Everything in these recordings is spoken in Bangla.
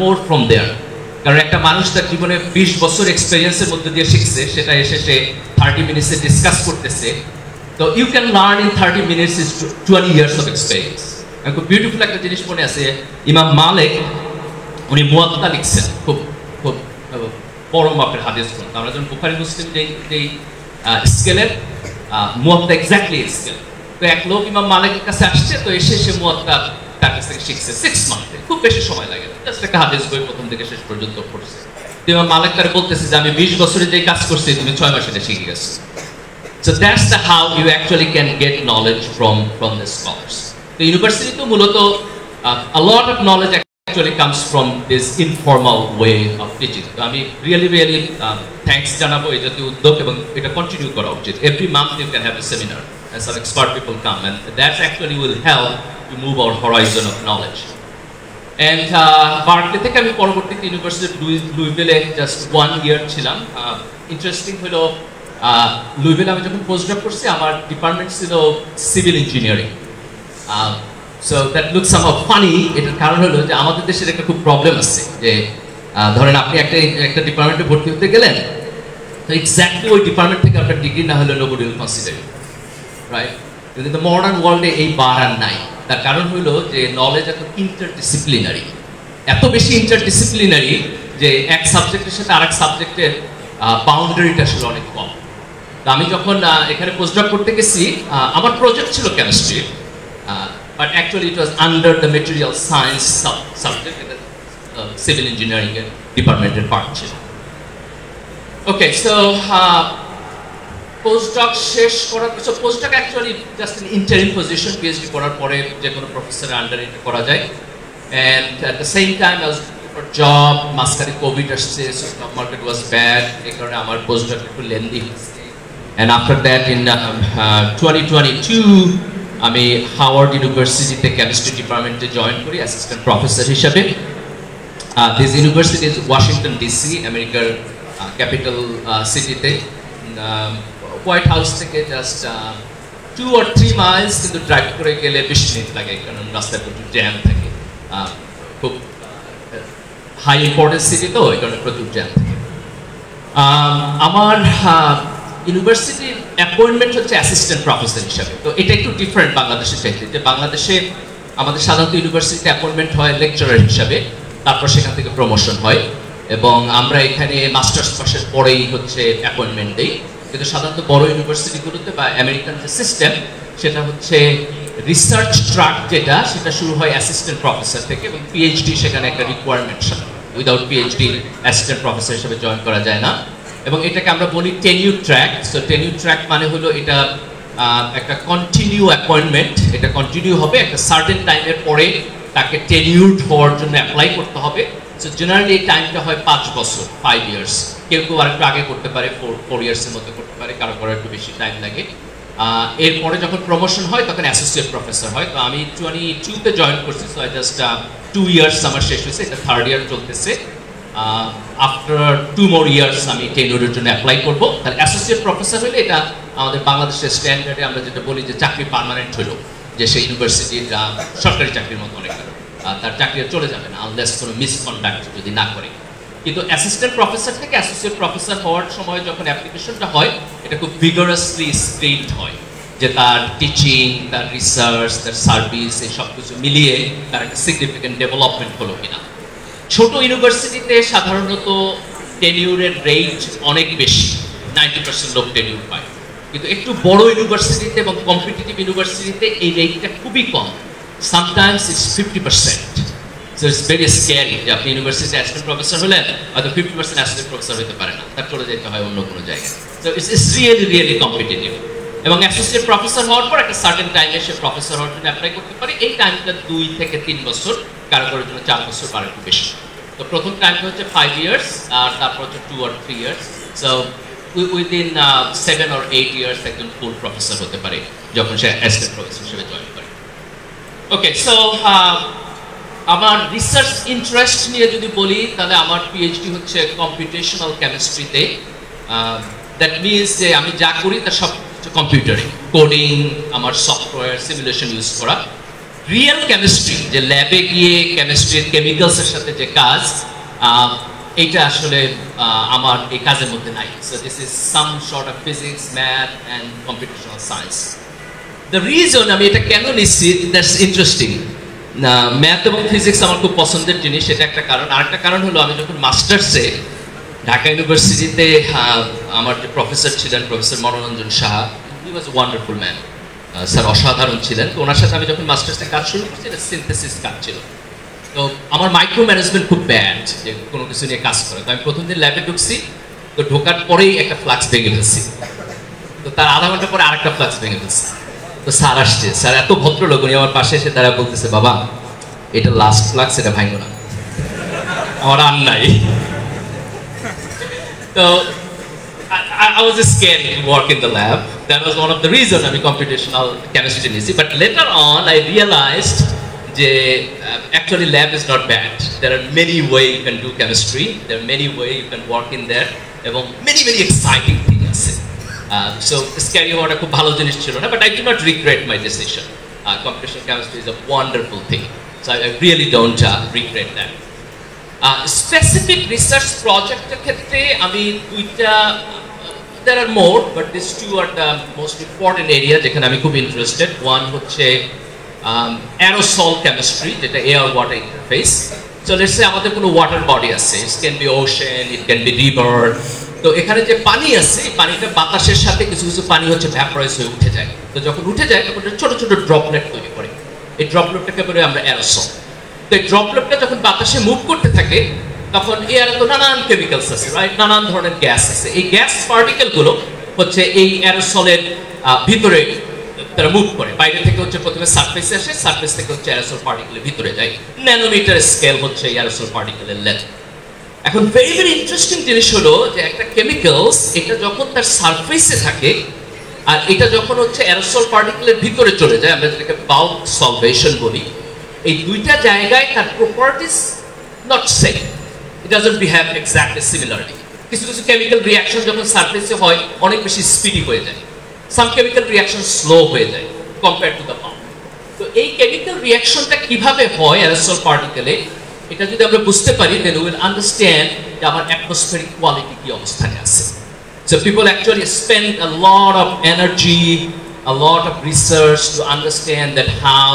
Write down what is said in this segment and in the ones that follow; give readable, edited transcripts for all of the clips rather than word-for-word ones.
more from there. কারণ একটা মানুষ তার জীবনে 20 বছর এক্সপেরিয়েন্সের মধ্যে দিয়ে শিখছে, সেটা এসে সে 30 মিনিটসে ডিসকাস করতেছে। তো you can learn in 30 minutes is 20 years of experience. খুব বিউটিফুল একটা জিনিস মনে আছে, ইমাম মালিক উনি মুয়াত্তা লিখছেন, খুব খুব বড় মাপের হাদিস গ্রন্থ। আমরা যখন বুখারী মুসলিম যেই স্কেলের মুয়াত্তা এক্স্যাক্টলি স্কেল। তো এক লোক ইমাম মালিকের কাছে আসছে, তো এসে সে মুয়াত্তা তার কাছ থেকে শিখছে 6 মান্থে, খুব বেশি সময় লাগে না, জাস্ট একটা হাদিস বই প্রথম থেকে শেষ পর্যন্ত পড়ছে। তো ইমাম মালিক তার বলতেছে যে আমি 20 বছরে যে কাজ করছি তুমি 6 মাসে শিখে গেছো। So that's the how you actually can get knowledge from the scholars. The university to মূলত a lot of knowledge actually comes from this informal way of teaching. So আমি really thanks জানাবো এই জাতীয় উদ্যোগ, এবং এটা কন্টিনিউ করা উচিত। Every month you can have a seminar and some expert people come, and that actually will help to move our horizon of knowledge. And Berkeley থেকে আমি পরবর্তীতে ইউনিভার্সিটি লুইভিলে জাস্ট 1 ইয়ার ছিলাম। ইন্টারেস্টিং হলো লুইভিলে আমি যখন পোস্টডক করছি আমার ডিপার্টমেন্ট ছিল civil engineering. So that looks somehow funny. এটার কারণ হলো যে আমাদের দেশের একটা খুব প্রবলেম আছে যে ধরেন আপনি একটা ডিপার্টমেন্টে ভর্তি হতে গেলেন, তো এক্স্যাক্টলি ওই ডিপার্টমেন্ট থেকে আপনার ডিগ্রি না হলে nobody will consider you, right? কিন্তু মডার্ন ওয়ার্ল্ডে এই বার আর নাই। তার কারণ হলো যে নলেজ এখন ইন্টারডিসিপ্লিনারি, এত বেশি ইন্টারডিসিপ্লিনারি যে এক সাবজেক্টের সাথে আরেক সাবজেক্টের বাউন্ডারিটা আসলে অনেক কম। তো আমি যখন এখানে পোস্টডক করতে গেছি, আমার প্রজেক্ট ছিল chemistry, but actually it was under the material science subject, এটা সিভিল ইঞ্জিনিয়ারিং এর ডিপার্টমেন্টের পার্ট ছিল। ওকে, সো পোস্টডক শেষ করার পর, postdoc actually just N interim position, PhD করার পরে যে কোনো প্রফেসরের আন্ডারে এটা করা যায়। And at the same time I was for job, মাঝখানে কোভিড আসছে, so stock market was bad, এই কারণে আমার পোস্টডক একটু লেন্দি হয়েছে। অ্যান্ড আফটার দ্যাট ইন 2022 আমি হাওয়ার্ড ইউনিভার্সিটিতে কেমিস্ট্রি ডিপার্টমেন্টে জয়েন করি অ্যাসিস্ট্যান্ট প্রফেসর হিসাবে। This university is Washington DC, আমেরিকার ক্যাপিটাল সিটিতে। হোয়াইট হাউস থেকে জাস্ট 2 or 3 মাইলস, কিন্তু ড্রাইভ করে গেলে 20 মিনিট লাগে, কারণ রাস্তায় প্রচুর জ্যাম থাকে। খুব হাই ইম্পর্টেন্স সিটি তো, এই কারণে প্রচুর জ্যাম থাকে। আমার ইউনিভার্সিটির অ্যাপয়েন্টমেন্ট হচ্ছে অ্যাসিস্ট্যান্ট প্রফেসর হিসাবে। তো এটা একটু ডিফারেন্ট বাংলাদেশের চাইতে, যে বাংলাদেশে আমাদের সাধারণত ইউনিভার্সিটিতে অ্যাপয়েন্টমেন্ট হয় লেকচারার হিসাবে, তারপর সেখান থেকে প্রমোশন হয়, এবং আমরা এখানে মাস্টার্স পাশের পরেই হচ্ছে অ্যাপয়েন্টমেন্ট দিই। কিন্তু সাধারণত বড় ইউনিভার্সিটিগুলোতে বা আমেরিকান যে সিস্টেম, সেটা হচ্ছে রিসার্চ ট্র্যাক যেটা, সেটা শুরু হয় অ্যাসিস্ট্যান্ট প্রফেসর থেকে, এবং পিএইচডি সেখানে একটা requirement. Without PhD assistant professor হিসেবে জয়েন করা যায় না, এবং এটাকে আমরা বলি tenure track. So tenure track মানে হলো এটা একটা কন্টিনিউ অ্যাপয়েন্টমেন্ট, এটা কন্টিনিউ হবে, একটা সার্টেন টাইমের পরে তাকে টেনিউরড হওয়ার জন্য অ্যাপ্লাই করতে হবে। সো জেনারেলি এই টাইমটা হয় 5 বছর, 5 ইয়ার্স। কেউ আর একটু আগে করতে পারে, 4 ইয়ার্সের মধ্যে করতে পারে, কারো একটু বেশি টাইম লাগে। এরপরে যখন প্রমোশন হয় তখন অ্যাসোসিয়েট প্রফেসর হয়। তো আমি 22তে জয়েন করছি, সো জাস্ট 2 ইয়ার্স আমার শেষ হয়েছে, এটা 3rd ইয়ার চলতেছে। আফটার 2 more years আমি টেনিউরের জন্য অ্যাপ্লাই করবো। তাহলে অ্যাসোসিয়েট প্রফেসর হলে এটা আমাদের বাংলাদেশের স্ট্যান্ডার্ডে আমরা যেটা বলি যে চাকরি পার্মানেন্ট হলো, যে সেই ইউনিভার্সিটির সরকারি চাকরির মতো অনেকটা, তার চাকরি চলে যাবে না আনলেস কোনো মিসকন্ডাক্ট যদি না করে। কিন্তু অ্যাসিস্ট্যান্ট প্রফেসর থেকে অ্যাসোসিয়েট প্রফেসর হওয়ার সময় যখন অ্যাপ্লিকেশনটা হয়, এটা খুব ভিগারাসলি স্ক্রিনড হয়, যে তার টিচিং, তার রিসার্চ, তার সার্ভিস, এই সব কিছু মিলিয়ে তার একটা সিগনিফিকেন্ট ডেভেলপমেন্ট হলো কিনা। ছোট ইউনিভার্সিটিতে সাধারণত টেনিউরের রেট অনেক বেশি, 90% লোক টেনিউর পায়। কিন্তু একটু বড় ইউনিভার্সিটিতে এবং কম্পিটিটিভ ইউনিভার্সিটিতে এই রেটটা খুবই কম, sometimes it's 50%। So it's very scary যে আপনি ইউনিভার্সিটিতে অ্যাসিস্ট্যান্ট প্রফেসর হলেন, হয়তো 50% অ্যাসিস্ট্যান্ট প্রফেসর হতে পারে না, তার চলে যেতে হয় অন্য কোনো জায়গায়। So it's really competitive. এবং অ্যাসোসিয়েট প্রফেসর হওয়ার পর একটা সার্টেন টাইমে সে প্রফেসর হওয়ার জন্য অ্যাপ্লাই করতে পারে। এই টাইমটা 2 থেকে 3 বছর, কারো কারোর জন্য 4 বছর বা একটু বেশি। তো প্রথম টাইমটা হচ্ছে 5 ইয়ার্স, আর তারপর হচ্ছে 2 or 3 years. So within 7 or 8 years একজন ফুল প্রফেসর হতে পারে যখন সে অ্যাসিস্ট্যান্ট প্রফেসর হিসেবে জয়েন করে। ওকে, সো আমার রিসার্চ ইন্টারেস্ট নিয়ে যদি বলি, তাহলে আমার পিএইচডি হচ্ছে কম্পিউটেশনাল কেমিস্ট্রিতে। দ্যাট মিনস যে আমি যা করি তার সব কম্পিউটারে, কোডিং, আমার সফটওয়্যার, সিমুলেশন ইউজ করা। রিয়েল কেমিস্ট্রি, যে ল্যাবে গিয়ে কেমিস্ট্রির কেমিক্যালসের সাথে যে কাজ, এইটা আসলে আমার এই কাজের মধ্যে নাই। So this is some sort of physics, math and computational science. The reason আমি এটা কেন নিচ্ছি, দ্যাটস ইন্টারেস্টিং। ম্যাথ এবং ফিজিক্স আমার খুব পছন্দের জিনিস, এটা একটা কারণ। আরেকটা কারণ হলো আমি যখন মাস্টার্সে ঢাকা ইউনিভার্সিটিতে আমার যে প্রফেসর ছিলেন, প্রফেসর মনোরঞ্জন সাহা, হি ওয়াজ ওয়ান্ডারফুল ম্যান, স্যার অসাধারণ ছিলেন। তো ওনার সাথে আমি যখন মাস্টার্সে কাজ শুরু করছি, এটা সিনথেসিস কাজ ছিল। তো আমার মাইক্রো ম্যানেজমেন্ট খুব ব্যাড, যে কোনো কিছু নিয়ে কাজ করে। তো আমি প্রথম দিন ল্যাবে ঢুকছি, তো ঢোকার পরেই একটা ফ্লাক্স ভেঙে ফেলছি। তো তার আধা ঘন্টা পরে আরেকটা ফ্লাক্স ভেঙে ফেলছি। তো স্যার আসছে, স্যার এত ভদ্রলোক, উনি আমার পাশে এসে তারা বলতেছে, বাবা এটা লাস্ট ফ্লাক্স, এটা ভাঙো না, আমার আর নাই। তো I was scared to work in the lab. That was one of the reasons I computational chemistry নিয়েছি। But later on I realized যে actually lab is not bad. There are many ways you can do chemistry. There are many ways you can work in there. এবং many exciting things আছে। So scary হওয়াটা খুব ভালো জিনিস ছিল না, but I do not regret my decision. Computational chemistry is a wonderful thing. So I really don't regret that. Specific research project ক্ষেত্রে আমি দুইটা, there are more, but these two are the most important area যেখানে আমি খুব ইন্টারেস্টেড। ওয়ান হচ্ছে aerosol chemistry, যেটা air water interface. So let's say আমাদের কোনো ওয়াটার বডি আছে, it can be ocean, it can be river. তো এখানে যে পানি আছে, পানিটা বাতাসের সাথে কিছু পানি হচ্ছে ভ্যাপরাইজ হয়ে উঠে যায়। তো যখন উঠে যায় তখন ছোট ছোট ড্রপলেট তৈরি করে, এই ড্রপলেটটাকে বলে আমরা aerosol। তো এই ড্রপলেটটা যখন বাতাসে মুভ করতে থাকে, তখন এয়ারে তো নানান কেমিক্যালস আছে, রাইট, নানান ধরনের গ্যাস আছে। এই গ্যাস পার্টিকেলগুলো হচ্ছে এই অ্যারোসলের ভিতরে তারা মুভ করে। বাইরে থেকে হচ্ছে প্রথমে সারফেসে আসে, সারফেস থেকে হচ্ছে অ্যারোসল পার্টিকেলের ভিতরে যায়। ন্যানোমিটার স্কেল হচ্ছে এই অ্যারোসল পার্টিকেলের লেন্থ। এখন ভেরি ইন্টারেস্টিং জিনিস হলো যে একটা কেমিক্যালস, এটা যখন তার সারফেসে থাকে আর এটা যখন হচ্ছে অ্যারোসল পার্টিকেলের ভিতরে চলে যায়, আমরা যেটাকে বাল্ক সলভেশন বলি, এই দুইটা জায়গায় তার properties not same. It doesn't behave exactly similarly. কিছু chemical reaction যখন সারফেসে হয় অনেক বেশি স্পিডি হয়ে যায়, some chemical reaction স্লো হয়ে যায় compared to the bulk. তো এই chemical reactionটা কিভাবে হয় aerosol particle-এ, এটা যদি আমরা বুঝতে পারি, then we will understand যে আমার atmospheric quality কি অবস্থানে আছে। So people actually spend a lot of energy, a lot of research to understand that how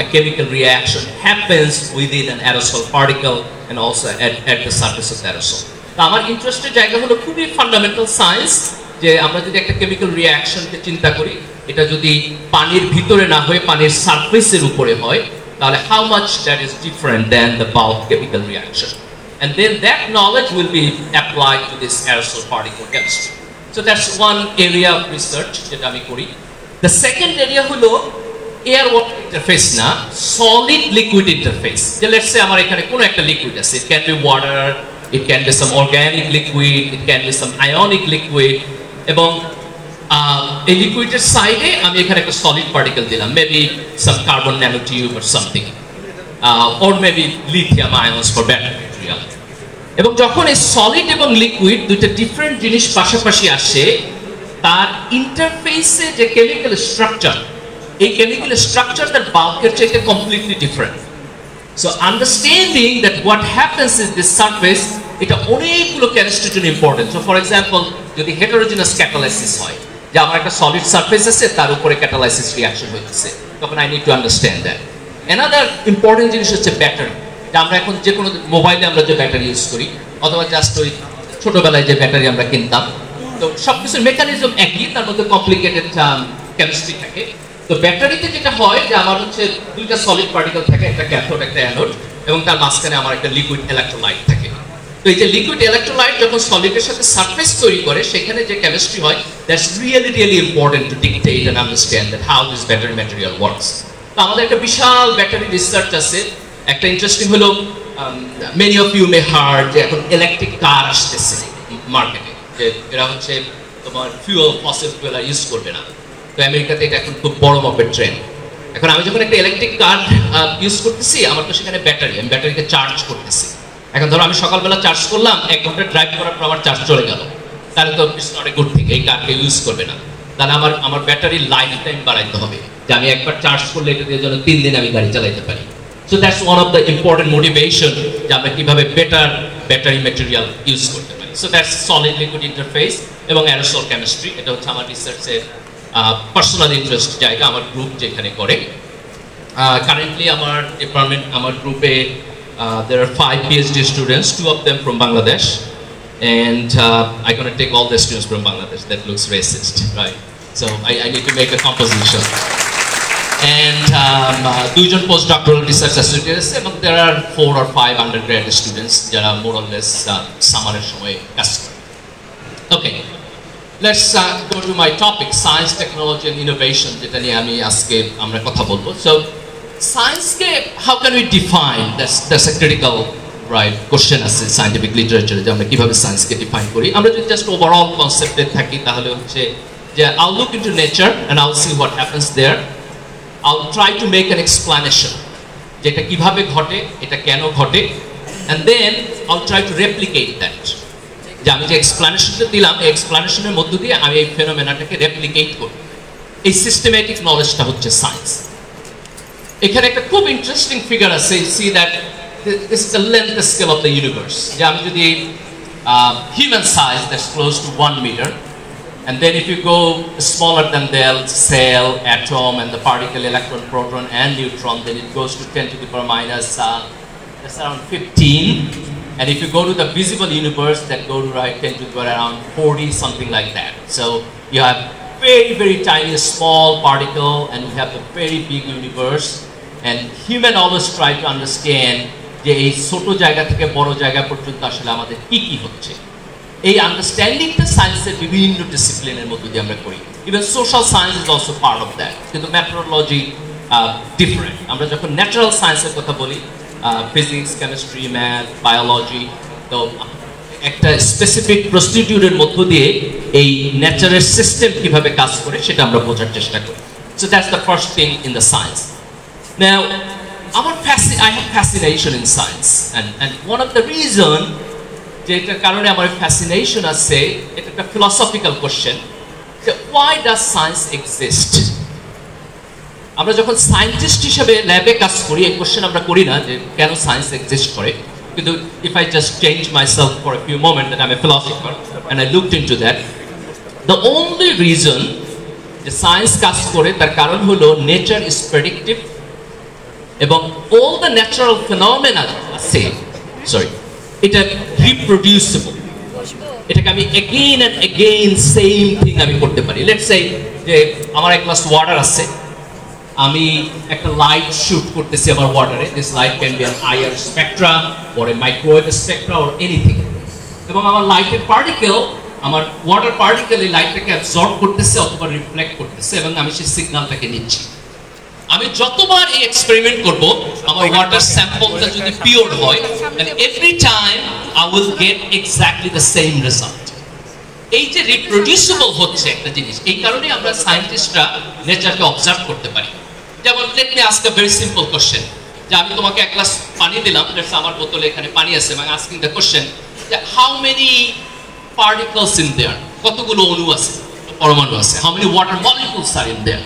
a chemical reaction happens within an aerosol particle and also at the surface of the aerosol. তো আমার ইন্টারেস্টের জায়গা হলো খুবই ফান্ডামেন্টাল সায়েন্স, যে আমরা যদি একটা কেমিক্যাল রিঅ্যাকশনকে চিন্তা করি, এটা যদি পানির ভিতরে না হয়ে পানির সারফেসের উপরে হয়, তাহলে how much that is different than the bulk chemical reaction, and then that knowledge will be applied to this aerosol particle chemistry. So that's one area of research যেটা আমি করি। The second area হলো এয়ার ওয়াটার ইন্টারফেস না, সলিড লিকুইড ইন্টারফেস। যে লেটস সে আমার এখানে কোনো একটা লিকুইড আছে, it can be water, it can be some organic liquid, it can be some ionic liquid, এবং এই লিকুইডের সাইডে আমি এখানে একটা সলিড পার্টিকেল দিলাম, maybe some carbon nanotube or something, or maybe lithium ions for battery material. এবং যখন এই সলিড এবং লিকুইড দুইটা ডিফারেন্ট জিনিস পাশাপাশি আসে, তার ইন্টারফেসে যে কেমিক্যাল স্ট্রাকচার, এই কেমিক্যাল স্ট্রাকচার তার বাল্কের চাইতে completely different. So understanding that what happens is this surface, এটা অনেকগুলো কেমিস্ট্রির জন্য ইম্পর্টেন্ট। সো ফর এক্সাম্পল, যদি হেটারোজিনাস ক্যাটালাইসিস হয়, যে আমার একটা সলিড সারফেস আছে, তার উপরে ক্যাটালাইসিস রিঅ্যাকশন হচ্ছে, তখন I need to understand that. Another important জিনিস হচ্ছে ব্যাটারি। যে আমরা এখন যে কোনো মোবাইলে আমরা যে ব্যাটারি ইউজ করি, অথবা জাস্ট ওই ছোটবেলায় যে ব্যাটারি আমরা কিনতাম, তো সবকিছুর মেকানিজম একই, তার মধ্যে কমপ্লিকেটেড কেমিস্ট্রি থাকে। তো ব্যাটারিতে যেটা হয় যে আমার হচ্ছে দুইটা সলিড পার্টিকেল থাকে, একটা ক্যাথোড একটা অ্যানোড, এবং তার মাঝখানে আমার একটা লিকুইড ইলেকট্রোলাইট থাকে। তো এই যে লিকুইড ইলেকট্রোলাইট যখন সলিডের সাথে সারফেস তৈরি করে, সেখানে যে কেমিস্ট্রি হয়, that's really important to dictate and understand that how this battery material works. তো আমাদের একটা বিশাল ব্যাটারি রিসার্চ আছে। একটা ইন্টারেস্টিং হলো, many of you may heard যে এখন ইলেকট্রিক কার আসতেছে মার্কেটে, যে এরা হচ্ছে তোমার ফিউয়েল, ফসিল ফুয়েল আর ইউজ করবে না। তো আমেরিকাতে এটা এখন খুব বড় মাপের ট্রেন্ড। এখন আমি যখন একটা ইলেকট্রিক কার ইউজ করতেছি, আমার তো সেখানে ব্যাটারি, আমি ব্যাটারিকে চার্জ করতেছি। এখন ধরো আমি সকালবেলা চার্জ করলাম, 1 ঘন্টা ড্রাইভ করার পর আমার চার্জ চলে গেল, তাহলে তো it's not a good thing, এই কারকে ইউজ করবে না। তাহলে আমার ব্যাটারি লাইফ টাইম বাড়াইতে হবে, যে আমি একবার চার্জ করলে এটা দিয়ে যেন 3 দিন আমি গাড়ি চালাতে পারি। So that's one of the important motivation, যে আমরা কিভাবে বেটার ব্যাটারি ম্যাটেরিয়াল ইউজ করতে পারি। So that's solid liquid interface এবং অ্যারোসল কেমিস্ট্রি। এটা হচ্ছে আমার রিসার্চের পার্সোনাল ইন্টারেস্ট জায়গা, আমার গ্রুপ যেখানে করে। কারেন্টলি আমার ডিপার্টমেন্ট, আমার গ্রুপে there are 5 PhD students, 2 of them from Bangladesh, and I'm going to take all the students from Bangladesh. That looks racist, right? So I need to make a composition. And 2 postdoctoral research associates, and there are 4 or 5 undergraduate students that are more or less summer shomoy kaজ করে। Okay, let's go to my topic, science, technology and innovation, যেটা নিয়ে আমি আজকে আমরা কথা বলবো। So science ke how can we define? That's a critical right question as scientific literature, যে আমরা কিভাবে সায়েন্স কে ডিফাইন করি। আমরা যদি জাস্ট ওভারঅল কনসেপ্টে থাকি তাহলে হচ্ছে যে I'll look into nature and I'll see what happens there. I'll try to make an explanation, যে এটা কিভাবে ঘটে, এটা কেন ঘটে, and then I'll try to replicate that. যে আমি যে এক্সপ্লানেশনটা দিলাম, এই এক্সপ্লানেশনের মধ্য দিয়ে আমি এই ফেনোমেনাটাকে রেপ্লিকেট করি। এই সিস্টেমেটিক নলেজটা হচ্ছে সায়েন্স। এখানে একটা খুব ইন্টারেস্টিং ফিগার আছে, see that this is the length scale of the universe, যে আমি যদি human size that's close to 1 meter, and then if you go smaller than the cell, atom and the particle, electron, proton and neutron, then it goes to 10 to the power minus that's around 15, and if you go to the visible universe, that go to right 10 to the power around 40, something like that. So you have very tiny small particle and we have the very big universe, and human always try to understand যে এই ছোট জায়গা থেকে বড় জায়গা পর্যন্ত আসলে আমাদের কি কি হচ্ছে। এই আন্ডারস্ট্যান্ডিংটা সায়েন্সের বিভিন্ন ডিসিপ্লিনের মধ্যে দিয়ে আমরা করি। Even social science is also part of that, কিন্তু মেথোডোলজি ডিফারেন্ট। আমরা যখন ন্যাচারাল সায়েন্সের কথা বলি, ফিজিক্স, কেমিস্ট্রি, ম্যাথ, বায়োলজি, তো একটা স্পেসিফিক প্রসিডিউরের মধ্য দিয়ে এই নেচারের সিস্টেম কিভাবে কাজ করে সেটা আমরা বোঝার চেষ্টা করি। So that's the first thing in the science. Now I have fascination in science, and one of the reason যেটার কারণে আমার ফ্যাসিনেশন আছে, এটা একটা ফিলসফিক্যাল কোশ্চেন, যে why does science exist? আমরা যখন সায়েন্টিস্ট হিসেবে ল্যাবে কাজ করি, এই কোশ্চেন আমরা করি না যে কেন সায়েন্স এক্সিস্ট করে, কিন্তু if I just change myself for a few moments that I'm a philosopher and I looked into that, the only reason যে সায়েন্স কাজ করে তার কারণ হলো নেচার ইজ প্রেডিক্টিভ, এবং all the natural phenomena আছে, এটা রিপ্রোডিউসিবল। এটাকে আমি again and again same thing আমি করতে পারি। লেটস সে যে আমার এক গ্লাস ওয়াটার আছে, আমি একটা লাইট শুট করতেছি আমার ওয়াটারে, this light can be an IR spectra or a microwave spectra or anything, এবং আমার লাইটের পার্টিকেল, আমার ওয়াটার পার্টিকেল এই লাইটটাকে অ্যাবজর্ব করতেছে অথবা রিফ্লেক্ট করতেছে, এবং আমি সেই সিগন্যালটাকে নিচ্ছি। আমি যতবার এই এক্সপেরিমেন্ট করব, আমার ওয়াটার স্যাম্পলটা যদি পিওর হয়, then every time I will get exactly the same result. এই যে রিপ্রোডিউসিবল হচ্ছে একটা জিনিস, এই কারণে আমরা সায়েন্টিস্টরা নেচারকে অবজার্ভ করতে পারি। যেমন let me ask a very simple question, যে আমি তোমাকে এক গ্লাস পানি দিলাম, লেটস আমার বোতলে এখানে পানি আছে, এবং আস্কিং দ্য কোশ্চেন যে how many particles in there, কতগুলো অণু আছে, পরমাণু আছে, how many water molecules are in there.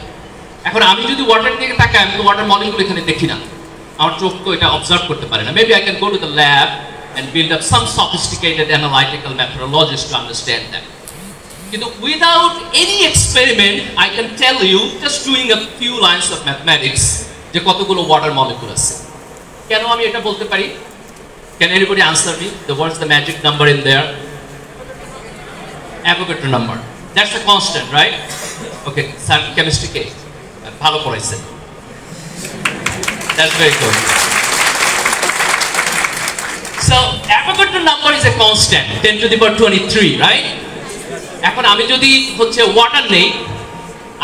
এখন আমি যদি ওয়াটার দিকে তাকাই, আমি তো ওয়াটার মলিকিউল এখানে দেখি না, আমার চোখ তো এটা অবজার্ভ করতে পারে না। Maybe I can go to the lab and build up some sophisticated analytical methodologies to understand that. কিন্তু without any experiment, I can tell you, just doing a few lines of mathematics, যে কতগুলো ওয়াটার মলিকিউল আছে। কেন আমি এটা বলতে পারি? Can anybody answer me? What's the magic number in there? Avogadro number. That's a constant, right? Okay, sir, chemistry কে ভালো পড়াইছে। That's very good. So Avogadro number is a constant, 10 to the power 23, right? এখন আমি যদি হচ্ছে ওয়াটার নেই,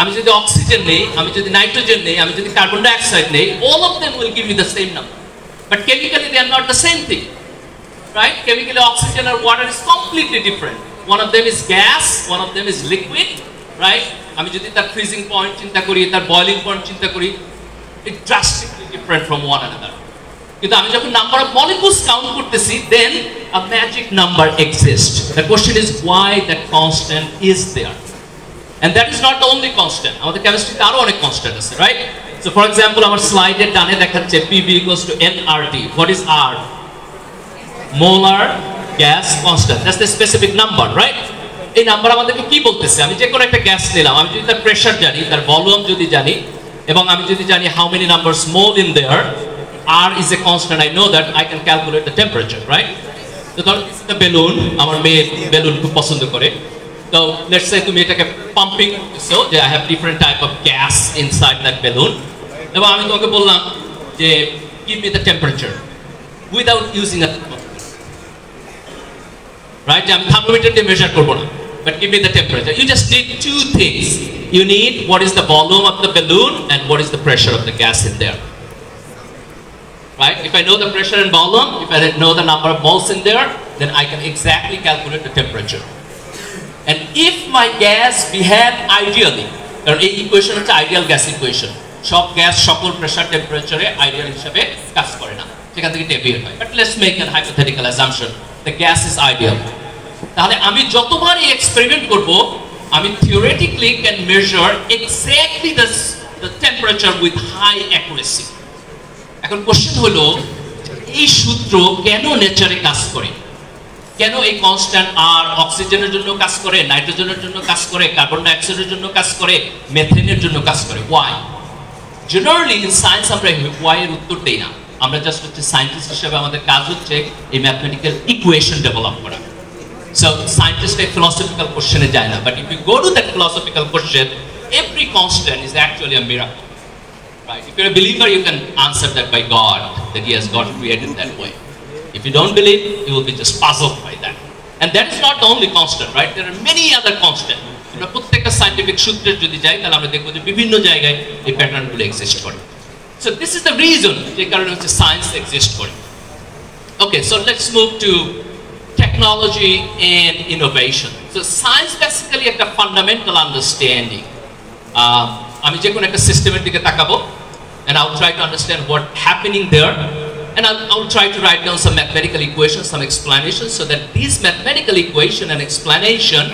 আমি যদি অক্সিজেন নেই, আমি যদি নাইট্রোজেন নেই, আমি যদি কার্বন ডাইঅক্সাইড নেই, all of them will give me the same number. But chemically they are not the same thing, right? Chemically oxygen or water is completely different. One of them is gas, one of them is liquid, right? আমি যদি তার ফ্রিজিং পয়েন্ট চিন্তা করি, তার বয়লিং পয়েন্ট চিন্তা করি, it drastically different from one another. কিন্তু আমি যখন নাম্বার অফ মলিকিউলস কাউন্ট করতেছি, then a magic number exists. The question is why that constant is there. And that is not the only constant. আমাদের কেমিস্ট্রিতে আরো অনেক কনস্ট্যান্ট আছে, রাইট? So for example, আমার স্লাইডে ডানে দেখাচ্ছে PV equals to nRT. What is R? Molar gas constant. That's the specific number, right? এই নাম্বার আমাদেরকে কি বলতেছে? আমি যে কোনো একটা গ্যাস নিলাম, আমি যদি তার প্রেসার জানি, তার ভলিউম যদি জানি, এবং আমি যদি জানি how many numbers mole in there, R is a constant. I know that I can calculate the temperature, right? So the balloon, আমার মেয়ে বেলুন খুব পছন্দ করে। So let's say তুমি এটাকে pumping, so যে I have different type of gas inside that balloon. এবং আমি তোমাকে বললাম যে give me the temperature without using a thermometer, right? আমি thermometer দিয়ে measure করব না, but give me the temperature. You just need two things. You need what is the volume of the balloon and what is the pressure of the gas in there, right? If I know the pressure and volume, if I know the number of moles in there, then I can exactly calculate the temperature. And if my gas behave ideally, কারণ এই ইকুয়েশন হচ্ছে আইডিয়াল গ্যাস ইকুয়েশন, সব গ্যাস সকল প্রেসার টেম্পারেচারে আইডিয়াল হিসেবে কাজ করে না, সেখান থেকে ডেভিয়েট হয়। But let's make an hypothetical assumption the gas is ideal. তাহলে আমি যতবার এই এক্সপেরিমেন্ট করব, আমি theoretically can measure exactly the temperature with high accuracy. এখন কোশ্চেন হলো, এই সূত্র কেন নেচারে কাজ করে? কেন এই কনস্ট্যান্ট আর অক্সিজেনের জন্য কাজ করে, নাইট্রোজেনের জন্য কাজ করে, কার্বন ডাইঅক্সাইডের জন্য কাজ করে, মেথেনের জন্য কাজ করে? ওয়াই? জেনারেলি ইন সায়েন্স আমরা ওয়াই এর উত্তর দেই না। আমরা জাস্ট হচ্ছে সায়েন্টিস্ট হিসেবে আমাদের কাজ হচ্ছে এই ম্যাথমেটিক্যাল ইকুয়েশন ডেভেলপ করা। সো সায়েন্টিস্ট এই ফিলোসফিক্যাল কোশ্চেনে যায় না, but if you go to that philosophical question, every constant is actually a miracle, right? If you're a believer, you can answer that by God, that He has God created that way. If you don't believe, you will be just puzzled by that. And that is not the only constant, right? There are many other constants. আমরা প্রত্যেকটা সায়েন্টিফিক সূত্রে যদি যাই, তাহলে আমরা দেখব যে বিভিন্ন জায়গায় এই প্যাটার্নগুলো এক্সিস্ট করে। So this is the reason যে কারণে হচ্ছে সায়েন্স এক্সিস্ট করে। Okay, so let's move to technology and innovation. So science basically একটা fundamental understanding. আমি যে কোনো একটা সিস্টেমের দিকে তাকাবো, and I'll try to understand what happening there. And I'll try to write down some mathematical equations, some explanations, so that these mathematical equation and explanation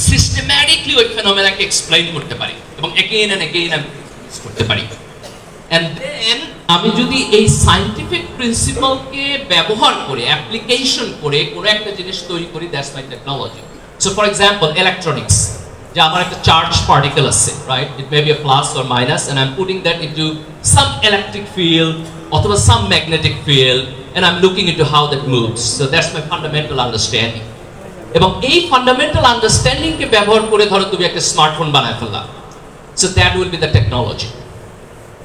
systematically ওই phenomenon কে explain করতে পারি, এবং again and again আমি করতে পারি। And then আমি যদি এই scientific principle কে ব্যবহার করে, application করে কোনো একটা জিনিস তৈরি করি, that's my technology. So for example, electronics, যে আমার একটা charged particle আছে, right? It may be a plus or minus, and I'm putting that into some electric field অথবা some magnetic field, and I'm looking into how that moves. So that's my fundamental understanding. এবং এই fundamental understanding কে ব্যবহার করে ধরো তুমি একটা স্মার্টফোন বানায় ফেললা, so that will be the technology.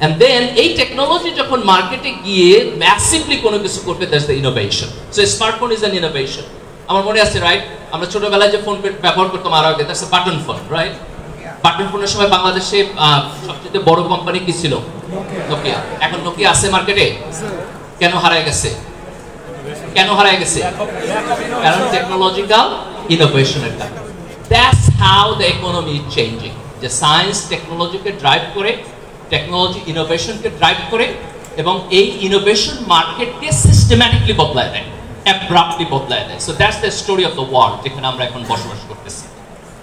And then এই টেকনোলজি যখন মার্কেটে গিয়ে ম্যাসিভলি কোনো কিছু করবে, that's the innovation. So a smartphone is an innovation. আমার মনে আছে, রাইট? আমরা ছোটবেলায় যে ফোন ব্যবহার করতাম আরো আগে, that's a button phone, right? Button ফোনের সময় বাংলাদেশে সবচেয়ে বড় কোম্পানি কি ছিল? নোকিয়া। এখন নোকিয়া আছে মার্কেটে? কেন হারায় গেছে? কেন হারায় গেছে? কারণ টেকনোলজিক্যাল ইনোভেশনের কারণে। That's how the economy is changing. যে সায়েন্স টেকনোলজিকে ড্রাইভ করে, টেকনোলজি ইনোভেশনকে ড্রাইভ করে, এবং এই ইনোভেশন মার্কেটকে সিস্টেম্যাটিকলি বদলায় দেয়, অ্যাব্রাপ্টলি বদলায় দেয়। So that's the story of the world, যেখানে আমরা এখন বসবাস করতেছি।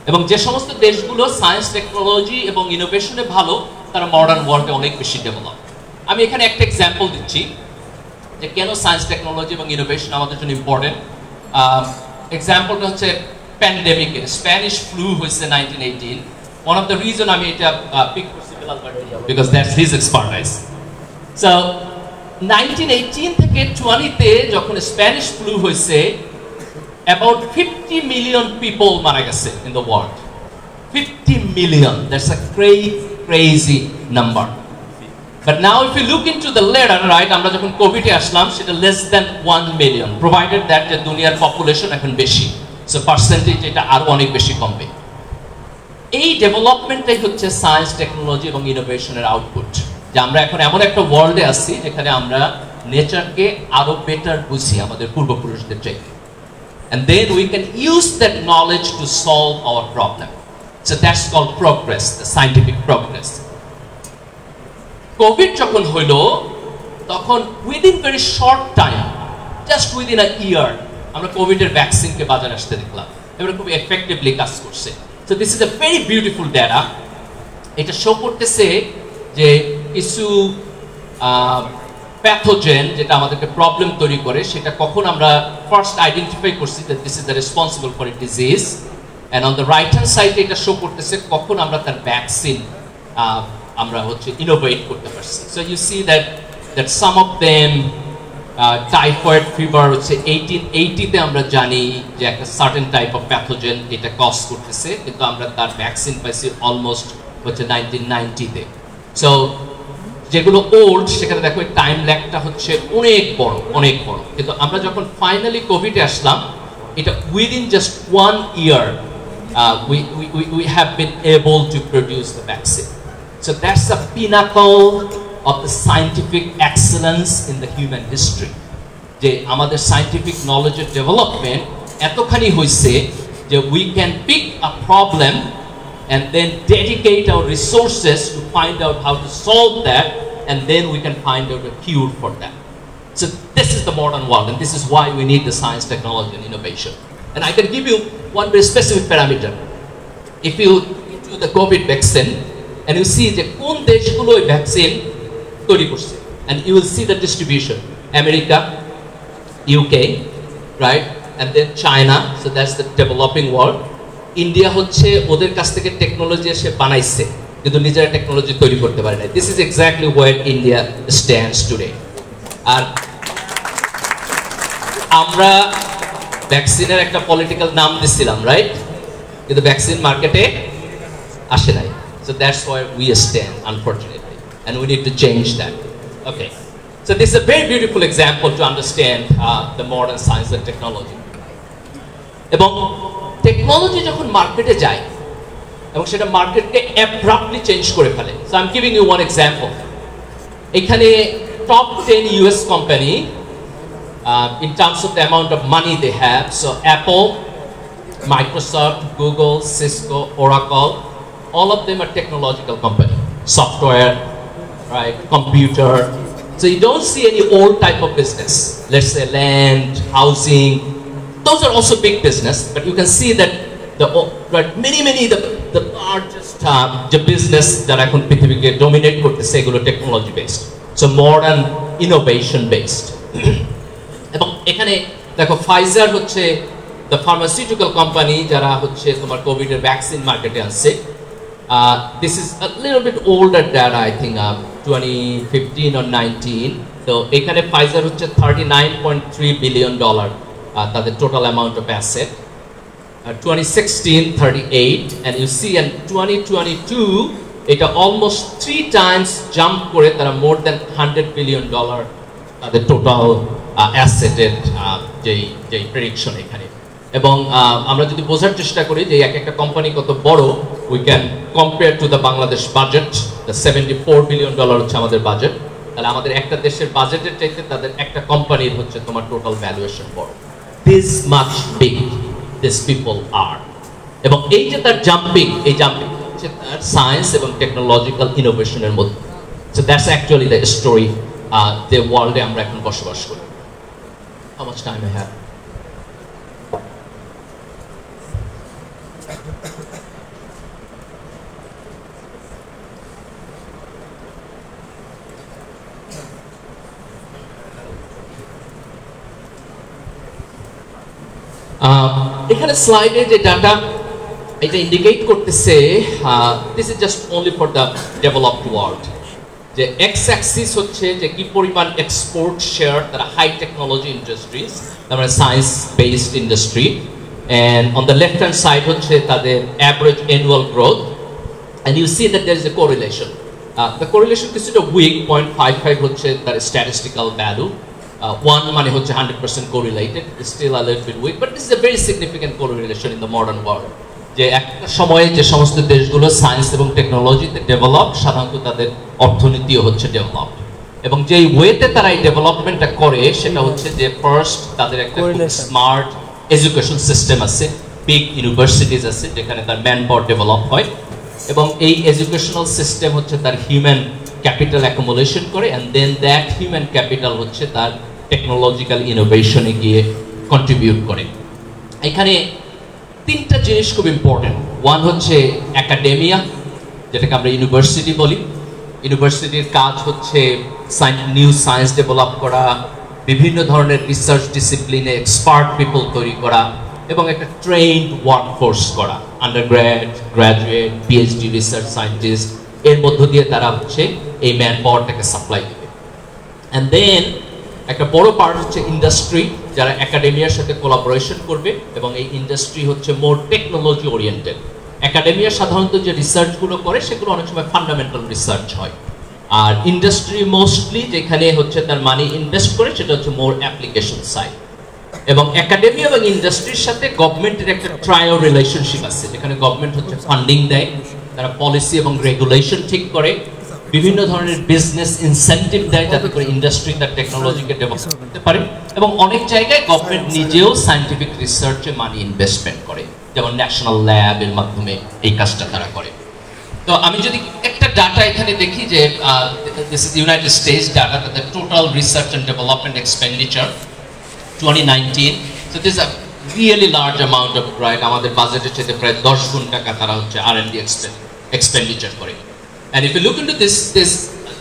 এবং যে সমস্ত দেশগুলো সায়েন্স টেকনোলজি এবং ইনোভেশনে ভালো, তারা মডার্ন ওয়ার্ল্ডে অনেক বেশি ডেভেলপ। আমি এখানে একটা এক্সাম্পল দিচ্ছি যে কেন সায়েন্স টেকনোলজি এবং ইনোভেশন আমাদের জন্য ইম্পর্টেন্ট। এক্সাম্পলটা হচ্ছে প্যান্ডেমিকের, স্প্যানিশ ফ্লু হয়েছে 1918। ওয়ান অফ দ্য রিজন আমি এটা পিক করছি Belal because that's his expertise. So 1918 থেকে 20-তে যখন স্প্যানিশ ফ্লু হয়েছে, about 50 million people মারা গেছে in the world. 50 million. That's a crazy number. But now if you look into the later, right, আমরা যখন কোভিডে আসলাম, সেটা less than 1 million, provided that the দুনিয়ার পপুলেশন এখন বেশি, so পার্সেন্টেজ এটা আরো অনেক বেশি কমবে। এই ডেভেলপমেন্টটাই হচ্ছে সায়েন্স টেকনোলজি এবং ইনোভেশনের আউটপুট, যে আমরা এখন এমন একটা ওয়ার্ল্ডে আছি যেখানে আমরা নেচারকে আরো বেটার বুঝি আমাদের পূর্বপুরুষদের চাইতে। And then we can use that knowledge to solve our problem. So that's called progress, the scientific progress. COVID যখন হইলো, তখন within very short time, just within a year, আমরা কোভিডের ভ্যাকসিনকে বাজারে আসতে দেখলাম, এবার খুব এফেক্টিভলি কাজ করছে। So this is a very beautiful data. এটা শো করতেছে যে কিছু প্যাথোজেন যেটা আমাদেরকে প্রবলেম তৈরি করে সেটা কখন আমরা ফার্স্ট আইডেন্টিফাই করছি that this is the responsible for a disease, and on the right hand side এটা শো করতেছে কখন আমরা তার ভ্যাকসিন আমরা হচ্ছে ইনোভেট করতে পারছি. So you see that some of them typhoid fever হচ্ছে 1880 আমরা জানি যে একটা সার্টেন টাইপ অফ প্যাথোজেন এটা কজ করতেছে, কিন্তু আমরা তার ভ্যাকসিন পাইছি অলমোস্ট হচ্ছে 1990 সো যেগুলো ওল্ড সেখানে দেখো টাইম ল্যাগটা হচ্ছে অনেক বড়, কিন্তু আমরা যখন ফাইনালি কোভিডে আসলাম এটা within just 1 year we have been able to produce the vaccine. So that's the pinnacle of the scientific excellence in the human history. যে আমাদের scientific knowledge development এতখানি হইছে যে we can pick a problem and then dedicate our resources to find out how to solve that, and then we can find out a cure for that. So this is the modern world, and this is why we need the science, technology and innovation. And I can give you one very specific parameter. If you do the COVID vaccine and you see the কোন দেশগুলো এই ভ্যাকসিন তৈরি করছে, and you will see the distribution. America, UK, right? And then China, so that's the developing world. India হচ্ছে ওদের কাছ থেকে টেকনোলজি এসে বানাইছে কিন্তু নিজেরা টেকনোলজি তৈরি করতে পারে না. This is exactly where India stands today. আর আমরা ভ্যাকসিনের একটা পলিটিক্যাল নাম দিছিলাম, রাইট? কিন্তু ভ্যাকসিন মার্কেটে আসে নাই. So that's where we stand, unfortunately, and we need to change that. Okay, so this is a very beautiful example to understand the modern science and technology. এবং টেকনোলজি যখন মার্কেটে যায় এবং সেটা মার্কেটকে অ্যাব্রাপ্টলি চেঞ্জ করে ফেলে. So I'm giving you one example. এখানে top 10 US company in terms of the amount of money they have. So Apple, Microsoft, Google, Cisco, Oracle, all of them are technological company. Software, right? Computer. So you don't see any old type of business. Let's say land, housing. Those are also big business, but you can see that many the largest the business that এখন পৃথিবীকে dominate করতেছে এগুলো technology based. So modern innovation based. এবং এখানে দেখো ফাইজার হচ্ছে the pharmaceutical company যারা হচ্ছে তোমার কোভিড এর ভ্যাকসিন মার্কেটে আনছে. This is a little bit older data, I think 2015 or 19. So এখানে ফাইজার হচ্ছে $39.3 billion তাদের total amount of asset. 2016 38, and you see in 2022 এটা almost 3 times jump করে তারা more than $100 billion তাদের total asset এর যেই prediction এখানে. এবং আমরা যদি বোঝার চেষ্টা করি যে একটা কোম্পানি কত বড়, we can compare to the Bangladesh budget, the $74 billion হচ্ছে আমাদের বাজেট, তাহলে আমাদের একটা দেশের বাজেটের চাইতে তাদের একটা কোম্পানির হচ্ছে তোমার টোটাল ভ্যালুয়েশন বড়. This much big these people are. এবং এই যে তার জাম্পিং, এই জাম্পিং হচ্ছে তার সায়েন্স এবং টেকনোলজিক্যাল ইনোভেশনের মধ্যে. So that's actually the story the world আমরা এখন বসবাস করি. How much time I have? এখানে স্লাইডে যে ডাটা এটা ইন্ডিকেট করতেছে this is just only for the developed world, যে এক্স অ্যাক্সিস হচ্ছে যে কি পরিমাণ এক্সপোর্ট শেয়ার তারা হাই টেকনোলজি ইন্ডাস্ট্রিজ, তার মানে science based industry, and on the left hand side হচ্ছে তাদের average annual growth, and you see that there is a correlation. The correlation কিছুটা উইক, 0.55 হচ্ছে তার স্ট্যাটিস্টিক্যাল ভ্যালু. 1 মানে হচ্ছে 100% correlated, still a little bit weak, but this is a very significant correlation in the modern world. যে একটা সময়ে যে সমস্ত দেশগুলো সায়েন্স এবং টেকনোলজিতে ডেভেলপ, সাধারণত তাদের অর্থনীতিও হচ্ছে ডেভেলপ, এবং যেই ওয়েতে তারা এই ডেভেলপমেন্টটা করে সেটা হচ্ছে যে ফার্স্ট তাদের একটা স্মার্ট এডুকেশন সিস্টেম আছে, বিগ ইউনিভার্সিটিজ আছে যেখানে তার ম্যান পাওয়ার ডেভেলপ হয়, এবং এই এডুকেশনাল সিস্টেম হচ্ছে তার হিউম্যান ক্যাপিটাল অ্যাকুমুলেশন করে, and then that human capital হচ্ছে তার টেকনোলজিক্যাল ইনোভেশনে গিয়ে কন্ট্রিবিউট করে. এখানে তিনটা জিনিস খুব ইম্পর্টেন্ট। ওয়ান হচ্ছে একাডেমিয়া, যেটাকে আমরা ইউনিভার্সিটি বলি। ইউনিভার্সিটির কাজ হচ্ছে নিউ সায়েন্স ডেভেলপ করা, বিভিন্ন ধরনের রিসার্চ ডিসিপ্লিনে এক্সপার্ট পিপল তৈরি করা এবং একটা ট্রেন্ড ওয়ার্কফোর্স করা, undergrad, graduate, PhD research scientist, এর মধ্য দিয়ে তারা হচ্ছে এই ম্যান পাওয়ারটাকে সাপ্লাই দেবে। অ্যান্ড দেন একটা বড় পার্ট হচ্ছে ইন্ডাস্ট্রি, যারা একাডেমিয়ার সাথে কোলাবোরেশন করবে, এবং এই ইন্ডাস্ট্রি হচ্ছে মোর টেকনোলজি ওরিয়েন্টেড। একাডেমিয়া সাধারণত যে রিসার্চগুলো করে সেগুলো অনেক সময় ফান্ডামেন্টাল রিসার্চ হয়, আর ইন্ডাস্ট্রি মোস্টলি যেখানে হচ্ছে তার মানি ইনভেস্ট করে সেটা হচ্ছে মোর অ্যাপ্লিকেশন সাইড। এবং একাডেমিয়া এবং ইন্ডাস্ট্রির সাথে গভর্নমেন্টের একটা ট্রায়াল রিলেশনশিপ আছে, যেখানে গভর্নমেন্ট হচ্ছে ফান্ডিং দেয়, তারা পলিসি এবং রেগুলেশন ঠিক করে, বিভিন্ন ধরনের বিজনেস ইনসেন্টিভ দেয় যাতে করে ইন্ডাস্ট্রি তার টেকনোলজিকে ডেভেলপ করতে পারে, এবং অনেক জায়গায় গভর্নমেন্ট নিজেও সায়েন্টিফিক রিসার্চে মানি ইনভেস্টমেন্ট করে, যেমন ন্যাশনাল ল্যাবের মাধ্যমে এই কাজটা তারা করে। তো আমি যদি একটা ডাটা এখানে দেখি যে this is United States data, তাদের total research and development expenditure 2019, so this is a really large amount of, right, আমাদের বাজেটের চেয়ে প্রায় 10 গুণ টাকা তারা হচ্ছে R&D expenditure করে। And if you look into